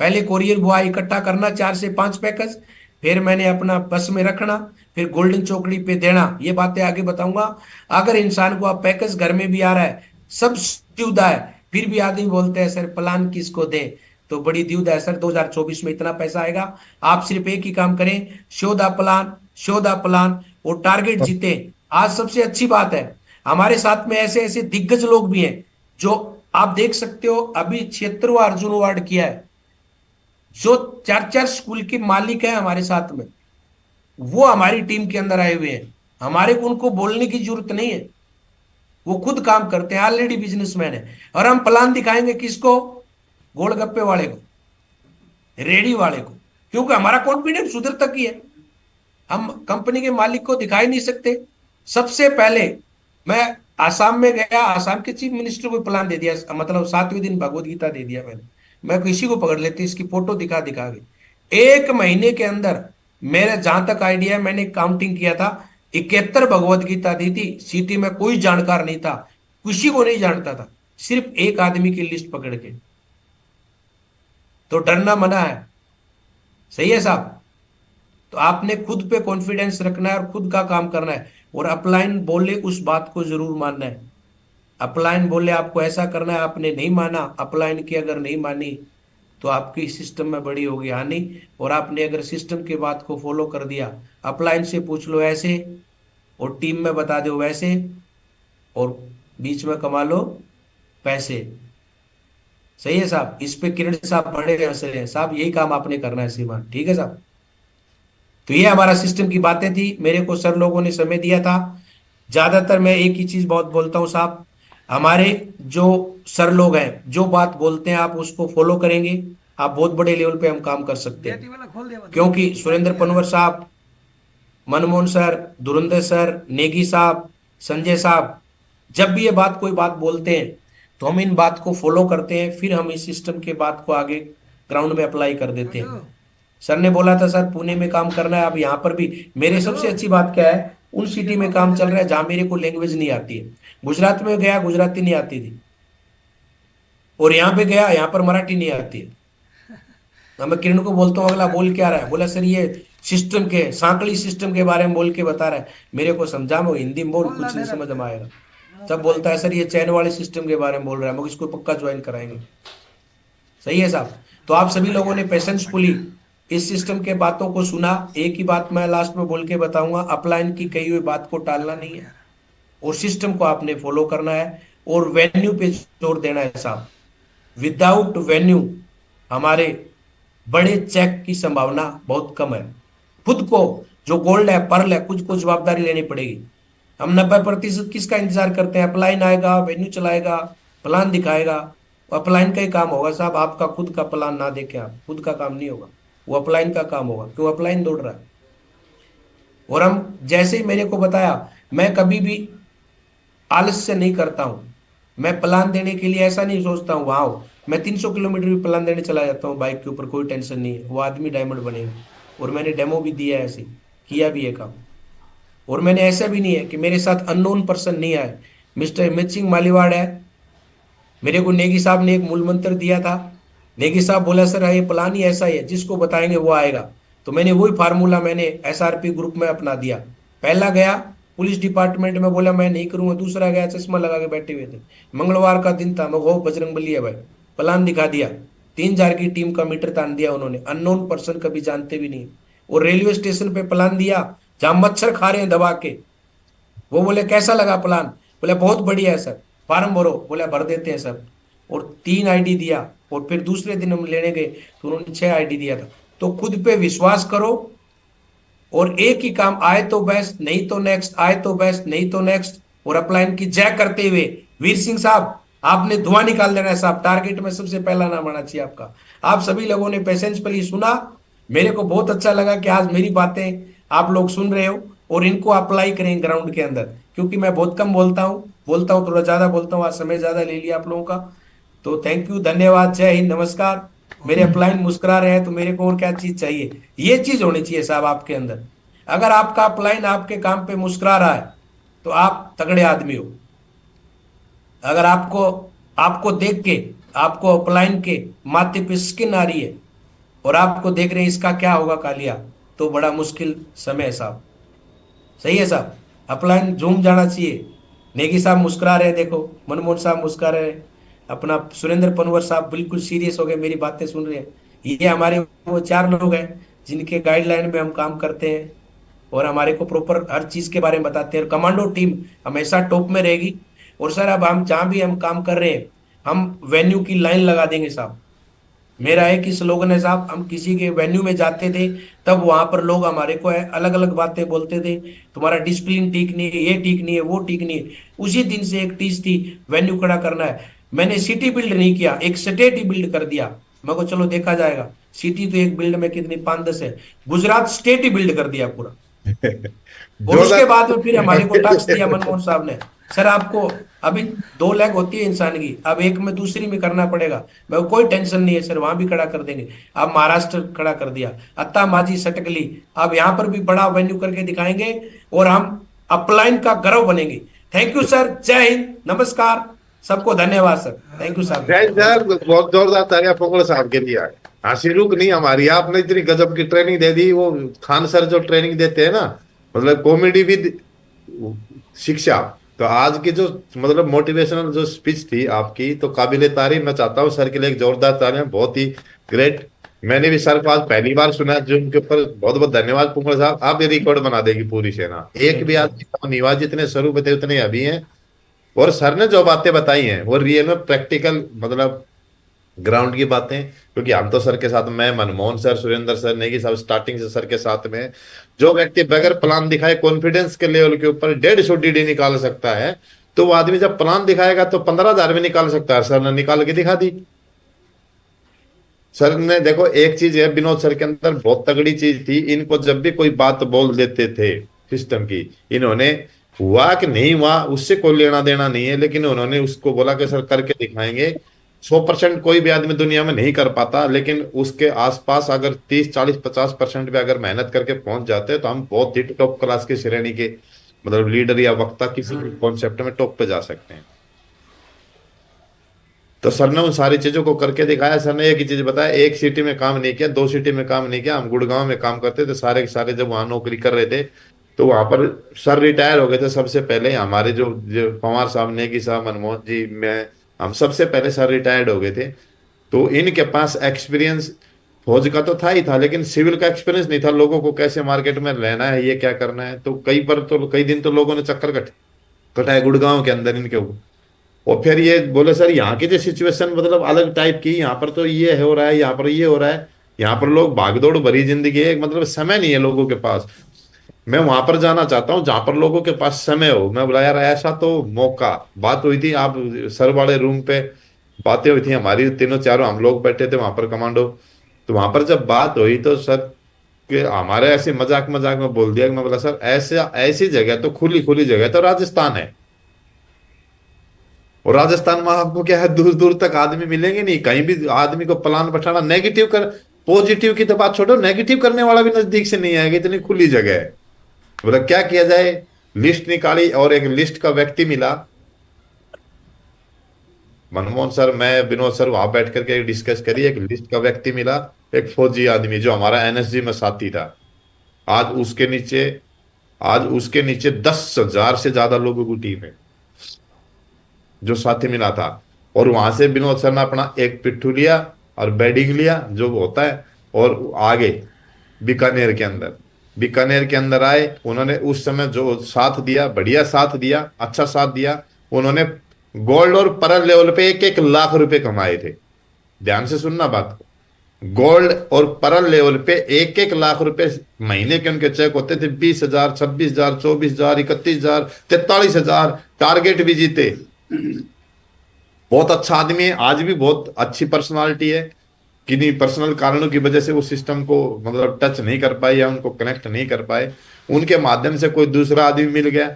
पहले कोरियर बॉय इकट्ठा करना 4 से 5 पैकेज, फिर मैंने अपना बस में रखना, फिर गोल्डन चौकड़ी पे देना। ये बातें आगे बताऊंगा। अगर इंसान को आप पैकेज घर में भी आ रहा है, सब सुविधा है, फिर भी आदमी बोलते हैं सर प्लान किसको दें, तो बड़ी दुविधा है सर, 2024 में इतना पैसा आएगा। आप सिर्फ एक ही काम करें, show the plan, show the plan, और टारगेट जीते। आज सबसे अच्छी बात है, हमारे साथ में ऐसे ऐसे दिग्गज लोग भी हैं, जो आप देख सकते हो अभी 76वां अर्जुन अवार्ड किया है, जो 4 4 स्कूल के मालिक हैं हमारे साथ में, वो हमारी टीम के अंदर आए हुए हैं। हमारे को उनको बोलने की जरूरत नहीं है, वो खुद काम करते हैं, ऑलरेडी बिजनेसमैन है। और हम प्लान दिखाएंगे किसको, गोलगप्पे वाले को, रेडी वाले को, क्योंकि हमारा कॉन्फिडेंस उधर तक ही है, हम कंपनी के मालिक को दिखा ही नहीं सकते। सबसे पहले मैं आसाम में गया, आसाम के चीफ मिनिस्टर को प्लान दे दिया, मतलब 7वें दिन भगवत गीता दे दिया मैंने। मैं किसी को पकड़ लेती, इसकी फोटो दिखा दिखा के 1 महीने के अंदर, मेरा जहां तक आइडिया है, मैंने काउंटिंग किया था, 71 भगवत गीता दी थी। सिटी में कोई जानकार नहीं था, किसी को नहीं जानता था, सिर्फ एक आदमी की लिस्ट पकड़ के। तो डरना मना है, सही है साहब। तो आपने खुद पे कॉन्फिडेंस रखना है और खुद का काम करना है, और अपलाइन बोले उस बात को जरूर मानना है। अपलाइन बोले आपको ऐसा करना है, आपने नहीं माना, अपलाइन की अगर नहीं मानी तो आपकी सिस्टम में बड़ी होगी हानि। और आपने अगर सिस्टम की बात को फॉलो कर दिया, अपलाइन से पूछ लो ऐसे और टीम में बता दो वैसे, और बीच में कमा लो पैसे। सही है साहब, इस पे किरण साहब बड़े हंस रहे हैं साहब, यही काम आपने करना है सीमा, ठीक है साहब। तो ये हमारा सिस्टम की बातें थी, मेरे को सर लोगों ने समय दिया था। ज्यादातर मैं एक ही चीज बहुत बोलता हूँ साहब, हमारे जो सर लोग हैं जो बात बोलते हैं आप उसको फॉलो करेंगे, आप बहुत बड़े लेवल पे हम काम कर सकते जेटी हैं। वाला खोल दिया बंद, क्योंकि माइक सुरेंद्र नहीं आ रहा पनवर है। साहब, मनमोहन सर, धुरंधर सर, नेगी साहब, संजय साहब, जब भी ये बात कोई बात बोलते हैं तो हम इन बात को फॉलो करते हैं, फिर हम इस सिस्टम के बात को आगे ग्राउंड में अप्लाई कर देते गुड्डू, हैं। सर ने बोला था सर पुणे में काम करना है, अब यहाँ पर भी मेरे गुड्डू, सबसे अच्छी बात क्या है, उन ये सिटी में कौन सा काम चल चला रहा है गया? जहां मेरे को लैंग्वेज नहीं आती है। गुजरात में गया, गुजराती नहीं आती थी, और यहाँ पे गया, यहाँ पर मराठी नहीं आती है। अब मैं किरण को बोलता हूँ अगला बोल क्या रहा है, बोला सर ये सिस्टम के सांकड़ी सिस्टम के बारे में बोल के बता रहा है, मेरे को समझा, मैं हिंदी में बोल, खोल ना कुछ दे नहीं रहा समझ फिर, में आएगा। मुंह सब फटाई बोलता है दिया। सर ये चैन वाले सिस्टम के बारे में बोल रहा है, मगर इसको पक्का ज्वाइन कराएंगे। सही है साहब। तो आप सभी लोगों बढ़िया, ने बहुत पेशेंसफुली बढ़िया। इस सिस्टम के बातों को सुना। एक ही बात मैं लास्ट में बोल के बताऊंगा, अपलाइन की कही हुई बात को टालना सुपर नहीं है, यार। और सिस्टम को आपने फॉलो करना है, और वेन्यू पे जोर देना है साहब। विदाउट वेन्यू हमारे बड़े चेक की संभावना बहुत कम है। खुद को जो गोल्ड है, पर्ल है, कुछ को जवाबदारी लेनी पड़ेगी। हम 90% किसका इंतजार करते हैं, अपलाइन आएगा, वेन्यू चलाएगा, प्लान दिखाएगा। अपलाइन का ही काम होगा साहब, आपका खुद का प्लान ना देखें, आप खुद का काम नहीं होगा, वो अपलाइन का काम होगा, क्यों अपलाइन दौड़ रहा है। और हम जैसे ही मेरे को बताया, मैं कभी भी आलस्य नहीं करता हूं। मैं प्लान देने के लिए ऐसा नहीं सोचता हूँ वाह, मैं 300 किलोमीटर भी प्लान देने चला जाता हूँ बाइक के ऊपर, कोई टेंशन नहीं है, वो आदमी डायमंड बनेगा। और मैंने डेमो भी दिया है ऐसे, किया भी है काम। और मैंने ऐसा भी नहीं है कि मेरे साथ अननोन पर्सन नहीं आए। मिस्टर मिचिंग मालीवाड़ है, मेरे को नेगी साहब ने एक मूल मंत्र दिया था। नेगी साहब बोला सर ये प्लान ही ऐसा ही है, जिसको बताएंगे वो आएगा। तो मैंने वही फार्मूला मैंने एसआरपी ग्रुप में अपना दिया। पहला गया पुलिस डिपार्टमेंट में, बोला मैं नहीं करूंगा, दूसरा गया चश्मा लगा के बैठे हुए थे, मंगलवार का दिन था, मैं वो बजरंग बली है भाई, प्लान दिखा दिया। 3,000 की टीम का मीटर तान दिया उन्होंने, अननोन पर्सन कभी जानते भी नहीं। और रेलवे स्टेशन पे प्लान दिया जहां मच्छर खा रहे हैं दबा के। वो बोले कैसा लगा प्लान, बोले बहुत बढ़िया है सर, फार्म भरो, बोले भर देते हैं सर। और 3 आईडी दिया, और फिर दूसरे दिन हम लेने गए तो उन्होंने 6 आईडी दिया था। तो खुद पे विश्वास करो, और एक ही काम, आए तो बेस्ट नहीं तो नेक्स्ट, आए तो बेस्ट नहीं तो नेक्स्ट, और अपलाइन की जय करते हुए वीर सिंह साहब आपने धुआं निकाल देना है साहब, टारगेट में सबसे पहला नाम आना चाहिए आपका। आप सभी लोगों ने पेशेंसफुली सुना, मेरे को बहुत अच्छा लगा कि आज मेरी बातें आप लोग सुन रहे हो और इनको अप्लाई करें ग्राउंड के अंदर, क्योंकि मैं बहुत कम बोलता हूँ थोड़ा ज्यादा बोलता हूँ, आज समय ज्यादा ले लिया आप लोगों का। तो थैंक यू, धन्यवाद, जय हिंद, नमस्कार। बहुत मेरे बढ़िया। अपलाइन मुस्कुरा रहे हैं तो मेरे को और क्या चीज चाहिए, ये चीज होनी चाहिए साहब आपके अंदर। अगर आपका अपलाइन आपके काम पे मुस्कुरा रहा है तो आप तगड़े आदमी हो। अगर आपको आपको देख के, आपको अपलाइन के माथे पे स्किन आ रही है और आपको देख रहे हैं इसका क्या होगा कालिया, तो बड़ा मुश्किल समय है साहब। सही है साहब, अपलाइन झूम जाना चाहिए। नेगी साहब मुस्कुरा रहे हैं, देखो मनमोहन साहब मुस्कुरा रहे हैं, अपना सुरेंद्र पनवर साहब बिल्कुल सीरियस हो गए, मेरी बातें सुन रहे हैं। ये हमारे वो 4 लोग हैं जिनके गाइडलाइन में हम काम करते हैं, और हमारे को प्रॉपर हर चीज के बारे में बताते हैं, और कमांडो टीम हमेशा टॉप में रहेगी। और सर अब हम जहां भी हम काम कर रहे हैं, हम वेन्यू की लाइन लगा देंगे साहब। मेरा एक ही स्लोगन है साहब, हम किसी के वेन्यू में जाते थे तब वहां पर लोग हमारे को अलग अलग बातें बोलते थे, तुम्हारा डिसिप्लिन ठीक नहीं है, ये ठीक नहीं है, वो ठीक नहीं है। उसी दिन से एक टीज थी, वेन्यू खड़ा करना है। मैंने सिटी बिल्ड नहीं किया, एक स्टेट ही बिल्ड कर दिया। मैं को चलो देखा जाएगा, सिटी तो एक बिल्ड में कितनी 5-10 है, गुजरात स्टेट ही बिल्ड कर दिया पूरा। और उसके जोरदार। बाद में फिर हमारे को टास्क दिया मनमोहन साहब ने, सर आपको अभी 2 लेग होती है इंसान की, अब एक में दूसरी में करना पड़ेगा। मैं कोई टेंशन नहीं है सर, वहां भी खड़ा कर देंगे। अब महाराष्ट्र खड़ा कर दिया, अत्ता माझी सटकली, अब यहाँ पर भी बड़ा वेन्यू करके दिखाएंगे, और हम अपलाइन का गर्व बनेंगे। थैंक यू सर, जय हिंद, नमस्कार, सबको धन्यवाद सर, थैंक यू साहब। जय सर, बहुत जोरदार तालियां पकड़ो साहब के लिए। हंसी रुक नहीं हमारी, आपने इतनी गजब की ट्रेनिंग दे दी। वो खान सर जो ट्रेनिंग देते हैं ना, मतलब कॉमेडी विद शिक्षा, तो आज की जो मतलब मोटिवेशनल जो स्पीच थी आपकी, तो काबिले तारीफ। मैं चाहता हूँ सर के लिए एक जोरदार तालियां, बहुत ही ग्रेट। मैंने भी सर को आज पहली बार सुना, जो उनके ऊपर बहुत बहुत धन्यवाद पुंगड़ साहब। आप ये रिकॉर्ड बना देगी पूरी सेना, एक भी बिल्कुल। आदमी कम नहीं हुआ, जितने स्वरूप थे उतने अभी हैं। और सर ने जो बातें बताई हैं वो रियल में प्रैक्टिकल, मतलब ग्राउंड की बातें। क्योंकि हम तो सर के साथ, मैं, मनमोहन सर, सुरेंद्र सर, नेगी साहब, स्टार्टिंग से सर के साथ में हैं। जो व्यक्ति बगैर प्लान दिखाए कॉन्फिडेंस के लेवल के ऊपर 150 डीडी निकाल सकता है, तो वो आदमी जब प्लान दिखाएगा तो 15,000 में निकाल सकता है। सर ने निकाल के दिखा दी। सर ने देखो, एक चीज है, विनोद सर के अंदर बहुत तगड़ी चीज थी, इनको जब भी कोई बात बोल देते थे सिस्टम की, इन्होंने हुआ कि नहीं हुआ उससे कोई लेना देना नहीं है, लेकिन उन्होंने उसको बोला कि सर करके दिखाएंगे। 100% कोई भी आदमी दुनिया में नहीं कर पाता, लेकिन उसके आसपास अगर 30 40 50% पे अगर मेहनत करके पहुंच जाते हैं, तो हम बहुत ही टॉप क्लास की श्रेणी के मतलब लीडर या वक्ता किसी भी कॉन्सेप्ट में टॉप पे जा सकते हैं। तो सर ने उन सारी चीजों को करके दिखाया। सर ने एक ही चीज बताया, एक सिटी में काम नहीं किया, 2 सिटी में काम नहीं किया। हम गुड़गांव में काम करते थे सारे के सारे, जब वहां नौकरी कर रहे थे, तो वहां पर सर रिटायर हो गए थे सबसे पहले। हमारे जो पवार साहब, नेगी साहब, मनमोहन जी, मैं, हम सबसे पहले सर रिटायर्ड हो गए थे। तो इनके पास एक्सपीरियंस फौज का तो था ही था, लेकिन सिविल का एक्सपीरियंस नहीं था, लोगों को कैसे मार्केट में लेना है, ये क्या करना है। तो कई बार तो कई दिन तो लोगों ने चक्कर कटाए गुड़गांव के अंदर इनके। और फिर ये बोले सर यहाँ की जो सिचुएशन मतलब अलग टाइप की, यहाँ पर तो ये हो रहा है, यहाँ पर ये हो रहा है, यहाँ पर लोग भागदौड़ भरी जिंदगी है, मतलब समय नहीं है लोगों के पास। मैं वहां पर जाना चाहता हूँ जहां पर लोगों के पास समय हो। मैं बोला यार ऐसा तो मौका, बात हुई थी आप सर वाले रूम पे, बातें हुई थी हमारी तीनों चारों, हम लोग बैठे थे वहां पर कमांडो। तो वहां पर जब बात हुई तो सर के हमारे ऐसे मजाक मजाक में बोल दिया कि, मैं बोला सर ऐसे ऐसी जगह तो खुली खुली जगह तो राजस्थान है। और राजस्थान में आपको क्या है, दूर दूर तक आदमी मिलेंगे नहीं, कहीं भी आदमी को प्लान बैठाना नेगेटिव कर, पॉजिटिव की तो बात छोड़ो, नेगेटिव करने वाला भी नजदीक से नहीं आएगा, इतनी खुली जगह है। बोला क्या किया जाए, लिस्ट निकाली और एक लिस्ट का व्यक्ति मिला। मनमोहन सर, मैं, विनोद सर वहां बैठ करके डिस्कस करी, एक लिस्ट का व्यक्ति मिला, एक फौजी आदमी जो हमारा एनएसजी में साथी था। आज उसके नीचे आज उसके नीचे 10,000 से ज्यादा लोगों की टीम है जो साथी मिला था। और वहां से विनोद सर ने अपना एक पिट्ठू लिया और बेडिंग लिया जो होता है, और आगे बीकानेर के अंदर आए। उन्होंने उस समय जो साथ दिया, बढ़िया साथ दिया, अच्छा साथ दिया। उन्होंने गोल्ड और परल लेवल पे 1 1 लाख रुपए कमाए थे। ध्यान से सुनना बात को, गोल्ड और परल लेवल पे 1 1 लाख रुपए महीने के उनके चेक होते थे। 20,000, 26,000, 24,000, 31,000, 43,000, टारगेट भी जीते। बहुत अच्छा आदमी है, आज भी बहुत अच्छी पर्सनालिटी है। किन्हीं पर्सनल कारणों की वजह से उस सिस्टम को मतलब टच नहीं कर पाए या उनको कनेक्ट नहीं कर पाए, उनके माध्यम से कोई दूसरा आदमी मिल गया।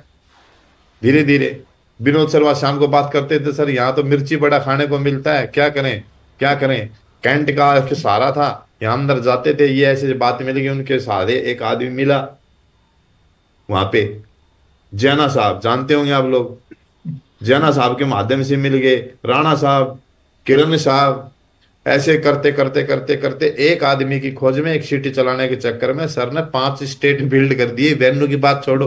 धीरे धीरे विनोद शर्मा शाम को बात करते थे, सर यहाँ तो मिर्ची बड़ा खाने को मिलता है, क्या करें क्या करें। कैंट का एक सहारा था, यहाँ अंदर जाते थे, ये ऐसे बात मिल गई, उनके सहारे एक आदमी मिला वहां पे, जैना साहब, जानते होंगे आप लोग। जैना साहब के माध्यम से मिल गए, राणा साहब, किरण साहब। ऐसे करते करते करते करते एक आदमी की खोज में, एक सिटी चलाने के चक्कर में सर ने 5 स्टेट बिल्ड कर दिए। वेन्यू की बात छोड़ो,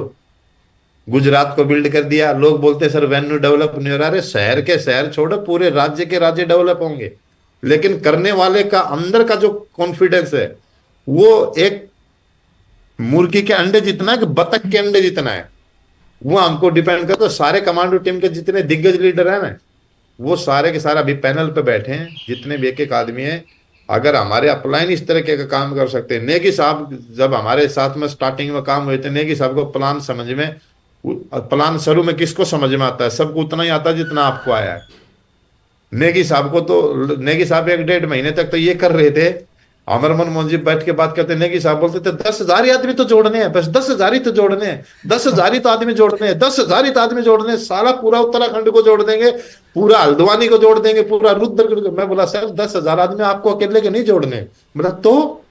गुजरात को बिल्ड कर दिया। लोग बोलते सर वेन्यू डेवलप नहीं हो रहा, अरे शहर के शहर छोड़ो, पूरे राज्य के राज्य डेवलप होंगे। लेकिन करने वाले का अंदर का जो कॉन्फिडेंस है, वो एक मुर्गी के अंडे जितना है कि बतख के अंडे जितना है। वो हमको डिपेंड करता है। सारे कमांडो टीम के जितने दिग्गज लीडर हैं ना, वो सारे के सारे अभी पैनल पे बैठे हैं, जितने भी एक एक आदमी हैं। अगर हमारे अपलाइन इस तरीके का काम कर सकते हैं, नेगी साहब जब हमारे साथ में स्टार्टिंग में काम हुए थे, नेगी साहब को प्लान समझ में, प्लान शुरू में किसको समझ में आता है, सबको उतना ही आता है जितना आपको आया है। नेगी साहब को तो, नेगी साहब 1 1.5 महीने तक तो ये कर रहे थे। अमर मनमोहन जी बैठ के बात करते, नेगी साहब बोलते थे 10,000 ही आदमी तो जोड़ने हैं, बस 10,000 ही तो जोड़ने हैं, 10,000 ही तो आदमी जोड़ने हैं, 10,000 ही तो आदमी जोड़ने हैं, सारा पूरा उत्तराखंड को जोड़ देंगे, पूरा हल्द्वानी को जोड़ देंगे, पूरा रुद्र। मैं बोला सर 10,000 आदमी आपको अकेले के नहीं जोड़ने। बोला तो,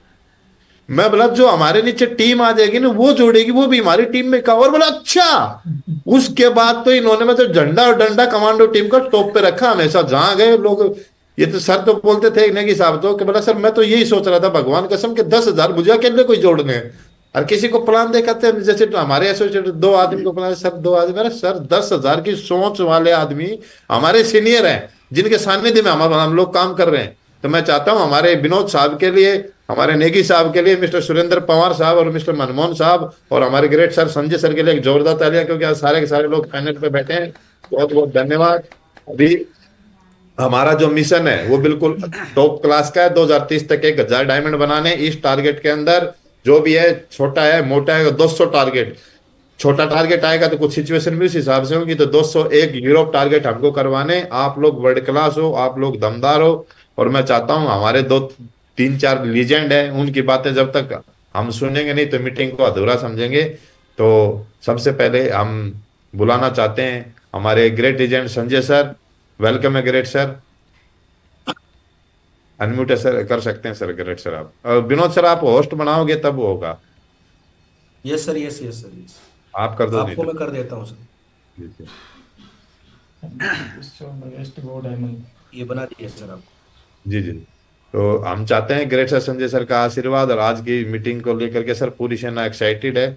मैं बोला जो हमारे नीचे टीम आ जाएगी ना वो जोड़ेगी, वो भी हमारी टीम में का। और बोला अच्छा। उसके बाद तो इन्होंने मतलब झंडा और डंडा कमांडो टीम का टॉप पे रखा हमेशा, जहां गए लोग। ये तो सर तो बोलते थे नेगी साहब तो कि बोला सर मैं तो यही सोच रहा था भगवान कसम के 10,000 मुझे अकेले कोई जोड़ने हैं। और किसी को प्लान दे कहते हैं, जैसे तो हमारे एसोसिएट 2 आदमी को प्लान, सर 2 आदमी, अरे सर 10,000 की सोच वाले आदमी हमारे सीनियर हैं, जिनके सानिध्य में हम लोग काम कर रहे हैं। तो मैं चाहता हूं हमारे विनोद साहब के लिए, हमारे नेगी साहब के लिए, मिस्टर सुरेंद्र पवार साहब और मिस्टर मनमोहन साहब और हमारे ग्रेट सर संजय सर के लिए एक जोरदार तालियां, क्योंकि आज सारे के सारे लोग पैनल पे बैठे हैं। बहुत बहुत धन्यवाद। अभी हमारा जो मिशन है वो बिल्कुल टॉप क्लास का है, 2030 तक 1,000 डायमंड बनाने। इस टारगेट के अंदर जो भी है, छोटा है मोटा है, 200 टारगेट, छोटा टारगेट आएगा तो कुछ सिचुएशन भी उस हिसाब से होगी, तो 201 यूरोप टारगेट हमको करवाने। आप लोग वर्ल्ड क्लास हो, आप लोग दमदार हो, और मैं चाहता हूं हमारे 2 3 4 लीजेंड है, उनकी बातें जब तक हम सुनेंगे नहीं तो मीटिंग को अधूरा समझेंगे। तो सबसे पहले हम बुलाना चाहते हैं हमारे great legend Sanjay sir. Welcome है ग्रेट सर। अनम्यूट है सर, कर सकते हैं सर ग्रेट सर आप। और विनोद सर आप होस्ट बनाओगे तब वो होगा। Yes sir, yes yes sir, yes. आप कर दो नहीं आपको तो। मैं कर देता हूँ सर। जी जी। ये बना दिया सर आपको। जी जी। तो हम चाहते हैं ग्रेट सर संजय सर का आशीर्वाद, और आज की मीटिंग को लेकर के सर पूरी सेना एक्साइटेड है।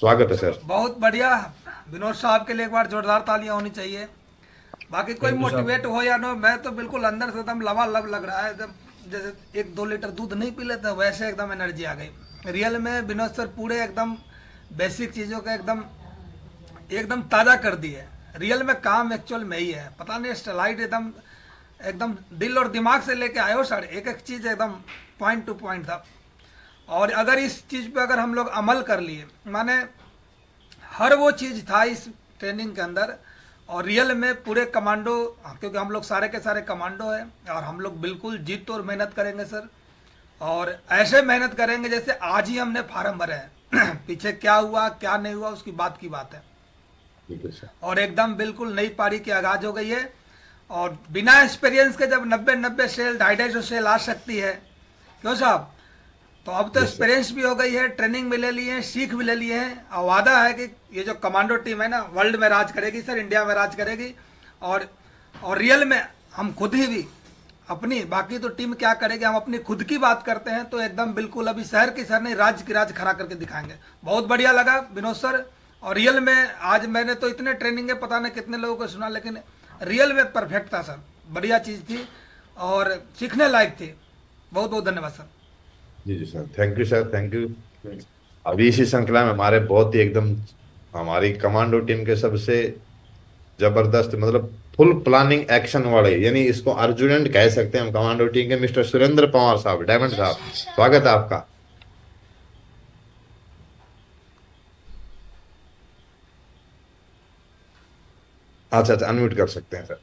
स्वागत है चलो सर। बहुत बढ़िया। विनोद साहब के लिए एक बार जोरदार तालियां होनी चाहिए। बाकी कोई थैंक यू साहब। मोटिवेट हो या ना, मैं तो बिल्कुल अंदर से एकदम लबालब लग रहा है, एकदम जैसे 1 2 लीटर दूध नहीं पी लेते वैसे एकदम एनर्जी आ गई। रियल में विनोद सर पूरे एकदम बेसिक चीज़ों का एकदम एकदम ताज़ा कर दिए। रियल में काम एक्चुअल में ही है, पता नहीं स्टेलाइट एकदम एकदम दिल और दिमाग से लेके आए हो सर, एक एक चीज़ एकदम पॉइंट टू पॉइंट था। और अगर इस चीज़ पे अगर हम लोग अमल कर लिए, माने हर वो चीज़ था इस ट्रेनिंग के अंदर, और रियल में पूरे कमांडो, क्योंकि हम लोग सारे के सारे कमांडो हैं, और हम लोग बिल्कुल जी तोड़ मेहनत करेंगे सर। और ऐसे मेहनत करेंगे जैसे आज ही हमने फार्म भरे हैं पीछे क्या हुआ क्या नहीं हुआ उसकी बात की बात है। ठीक है सर। और एकदम बिल्कुल नई पारी की आगाज हो गई है। और बिना एक्सपीरियंस के जब 90 सेल 250 सेल आ सकती है, क्यों साहब, तो अब तो यस सर। एक्सपीरियंस भी हो गई है, ट्रेनिंग भी ले ली है, सीख भी ले लिए हैं, और वादा है कि ये जो कमांडो टीम है ना, वर्ल्ड में राज करेगी सर, इंडिया में राज करेगी। और रियल में हम खुद ही भी अपनी, बाकी तो टीम क्या करेगी, हम अपनी खुद की बात करते हैं तो एकदम बिल्कुल अभी शहर की सर नहीं, राज्य की राज खड़ा करके दिखाएंगे। बहुत बढ़िया लगा विनोद सर। और रियल में आज मैंने तो इतने ट्रेनिंग है, पता नहीं कितने लोगों को सुना, लेकिन रियल में परफेक्ट था सर, बढ़िया चीज़ थी और सीखने लायक थी। बहुत बहुत धन्यवाद सर। जी जी sir, thank you sir, thank you. अभी इसी श्रृंखला में हमारे बहुत ही एकदम हमारी कमांडो टीम के सबसे जबरदस्त, मतलब फुल प्लानिंग एक्शन वाले, यानी इसको अर्जुनंट कह सकते हैं हम कमांडो टीम के, मिस्टर सुरेंद्र पवार साहब, डायमंड साहब, स्वागत है आपका। अच्छा अच्छा, अनम्यूट कर सकते हैं sir.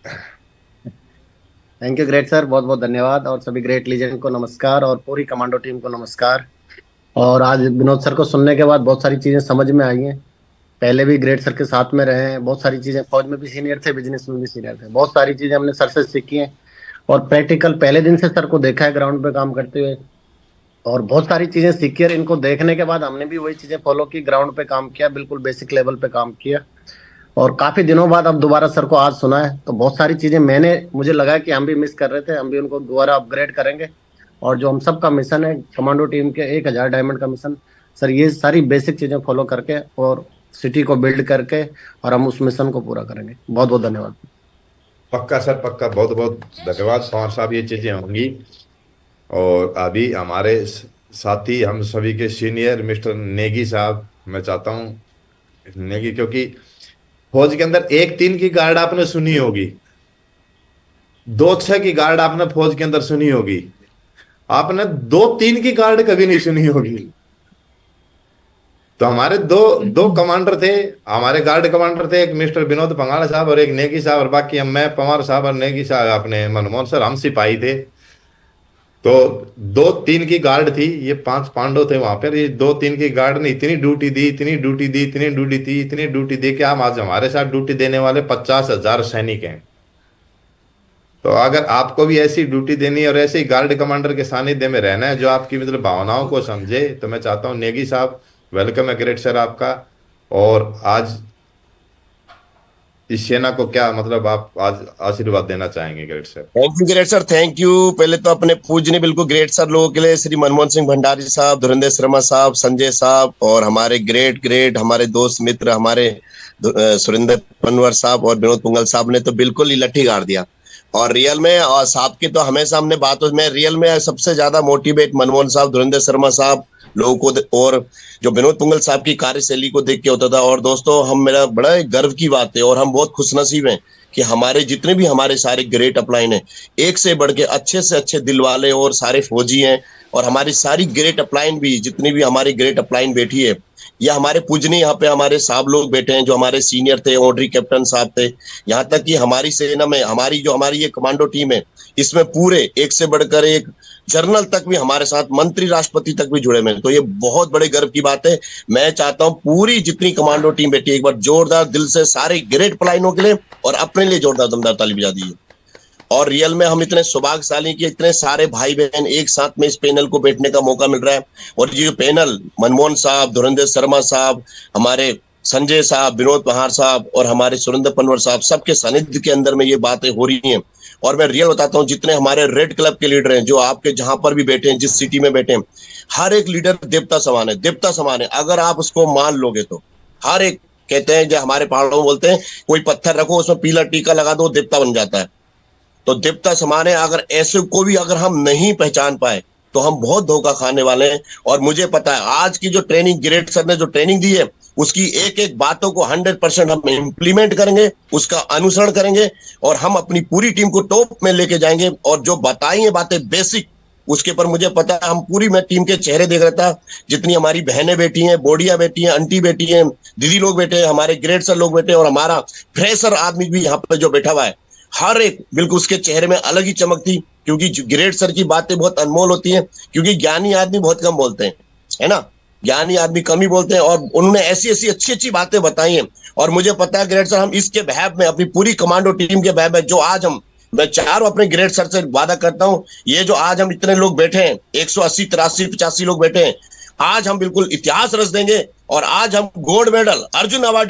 Thank you great sir, बहुत बहुत धन्यवाद। और सभी ग्रेट लीजेंड को नमस्कार और पूरी कमांडो टीम को नमस्कार। और आज विनोद सर को सुनने के बाद बहुत सारी चीजें समझ में आई हैं। पहले भी ग्रेट सर के साथ में रहे हैं, बहुत सारी चीजें, फौज में भी सीनियर थे, बिजनेस में भी सीनियर थे, बहुत सारी चीजें हमने सर से सीखी हैं। और प्रैक्टिकल पहले दिन से सर को देखा है ग्राउंड पे काम करते हुए, और बहुत सारी चीजें सीखी। और इनको देखने के बाद हमने भी वही चीजें फॉलो की, ग्राउंड पे काम किया, बिल्कुल बेसिक लेवल पे काम किया। और काफी दिनों बाद अब दोबारा सर को आज सुना है, तो बहुत सारी चीजें मुझे लगा कि हम भी मिस कर रहे थे, हम भी उनको दोबारा अपग्रेड करेंगे। और जो हम सब का मिशन है कमांडो टीम के 1,000 डायमंड का मिशन, सर ये सारी बेसिक चीजें फॉलो करके और सिटी को बिल्ड करके और हम उस मिशन को पूरा करेंगे। बहुत बहुत धन्यवाद। पक्का सर, पक्का, बहुत बहुत धन्यवाद पवार साहब, ये चीजें होंगी। और अभी हमारे साथी हम सभी के सीनियर मिस्टर नेगी साहब, मैं चाहता हूँ नेगी, क्योंकि फौज के अंदर 1 3 की गार्ड आपने सुनी होगी, 2 6 की गार्ड आपने फौज के अंदर सुनी होगी, आपने 2 3 की गार्ड कभी नहीं सुनी होगी। तो हमारे दो दो कमांडर थे, हमारे गार्ड कमांडर थे, एक मिस्टर विनोद पंगाला साहब और एक नेगी साहब, और बाकी हम, मैं, पवार साहब और नेगी साहब, अपने मनमोहन सर, हम सिपाही थे। तो 2 3 की गार्ड थी, ये 5 पांडव थे वहां पर। ये 2 3 की गार्ड ने इतनी ड्यूटी दी, इतनी ड्यूटी दी, इतनी ड्यूटी दी, इतनी ड्यूटी दी कि हम आज हमारे साथ ड्यूटी देने वाले 50,000 सैनिक हैं। तो अगर आपको भी ऐसी ड्यूटी देनी है और ऐसे ही गार्ड कमांडर के सानिध्य में रहना है जो आपकी मतलब भावनाओं को समझे, तो मैं चाहता हूँ नेगी साहब, वेलकम है ग्रेट सर आपका। और आज इस सेना को क्या मतलब आप आज आशीर्वाद देना चाहेंगे great sir? Thank you great sir, thank you. पहले तो अपने पूजनीय बिल्कुल ग्रेट सर लोगों के लिए श्री मनमोहन सिंह भंडारी साहब, धुरंधर शर्मा साहब, संजय साहब और हमारे ग्रेट ग्रेट हमारे दोस्त मित्र हमारे सुरेंद्र पनवर साहब और विनोद पुंगल साहब ने तो बिल्कुल ही लट्ठी गाड़ दिया। और रियल में और साहब की तो हमेशा हमने बात में रियल में सबसे ज्यादा मोटिवेट मनमोहन साहब, धुरंधर शर्मा साहब लोगों को और जो विनोद पुंगल साहब की कार्यशैली को देख के होता था। और दोस्तों हम मेरा बड़ा गर्व की बात है और हम बहुत खुशनसीब हैं कि हमारे जितने भी हमारे सारे ग्रेट अपलाइन हैं, एक से बढ़ के अच्छे से अच्छे दिल वाले और सारे फौजी हैं। और हमारी सारी ग्रेट अपलाइन भी जितनी भी हमारी ग्रेट अपलाइन बैठी है या हमारे पूजनीय यहाँ पे हमारे साहब लोग बैठे हैं जो हमारे सीनियर थे, ऑर्डरी कैप्टन साहब थे, यहाँ तक कि हमारी सेना में हमारी ये कमांडो टीम है इसमें पूरे एक से बढ़कर एक जनरल तक भी हमारे साथ, मंत्री राष्ट्रपति तक भी जुड़े हुए हैं। तो ये बहुत बड़े गर्व की बात है। मैं चाहता हूँ पूरी जितनी कमांडो टीम बैठी है एक बार जोरदार दिल से सारे ग्रेट अपलाइनों के लिए और अपने लिए जोरदार दमदार ताली बजा दीजिए। और रियल में हम इतने सौभाग्यशाली कि इतने सारे भाई बहन एक साथ में इस पैनल को बैठने का मौका मिल रहा है। और ये पैनल मनमोहन साहब, धुरंधर शर्मा साहब, हमारे संजय साहब, विनोद पहाड़ साहब और हमारे सुरेंद्र पनवर साहब सबके सानिध्य के अंदर में ये बातें हो रही हैं। और मैं रियल बताता हूँ जितने हमारे रेड क्लब के लीडर हैं जो आपके जहां पर भी बैठे हैं, जिस सिटी में बैठे हैं, हर एक लीडर देवता समान है, देवता समान है। अगर आप उसको मान लोगे तो हर एक, कहते हैं जो हमारे पहाड़ों में बोलते हैं, कोई पत्थर रखो उसमें पीला टीका लगा दो देवता बन जाता है। तो देवता समान है। अगर ऐसे को भी अगर हम नहीं पहचान पाए तो हम बहुत धोखा खाने वाले हैं। और मुझे पता है आज की जो ट्रेनिंग ग्रेट सर ने जो ट्रेनिंग दी है उसकी एक एक बातों को 100% हम इम्प्लीमेंट करेंगे, उसका अनुसरण करेंगे और हम अपनी पूरी टीम को टॉप में लेके जाएंगे। और जो बताई है बातें बेसिक, उसके पर मुझे पता है हम पूरी, मैं टीम के चेहरे देख रहा था, जितनी हमारी बहनें बैठी हैं, बोडिया बैठी हैं, आंटी बैठी हैं, दीदी लोग बैठे हैं, हमारे ग्रेट सर लोग बैठे हैं और हमारा फ्रेशर आदमी भी यहाँ पर जो बैठा हुआ है, हर एक बिल्कुल उसके चेहरे में अलग ही चमक थी। क्योंकि ग्रेट सर की बातें बहुत अनमोल होती हैं, क्योंकि ज्ञानी आदमी बहुत कम बोलते हैं, है ना, ज्ञानी आदमी कम ही बोलते हैं। और उन्होंने ऐसी ऐसी अच्छी अच्छी बातें बताई हैं। और मुझे पता है ग्रेट सर, हम इसके बहब में अपनी पूरी कमांडो टीम के बहब में जो आज हम, मैं चारों अपने ग्रेट सर से वादा करता हूं, ये जो आज हम इतने लोग बैठे हैं, 180, 83, 85 लोग बैठे हैं, आज हम बिल्कुल इतिहास रच देंगे। और आज हम गोल्ड मेडल, अर्जुन अवार्ड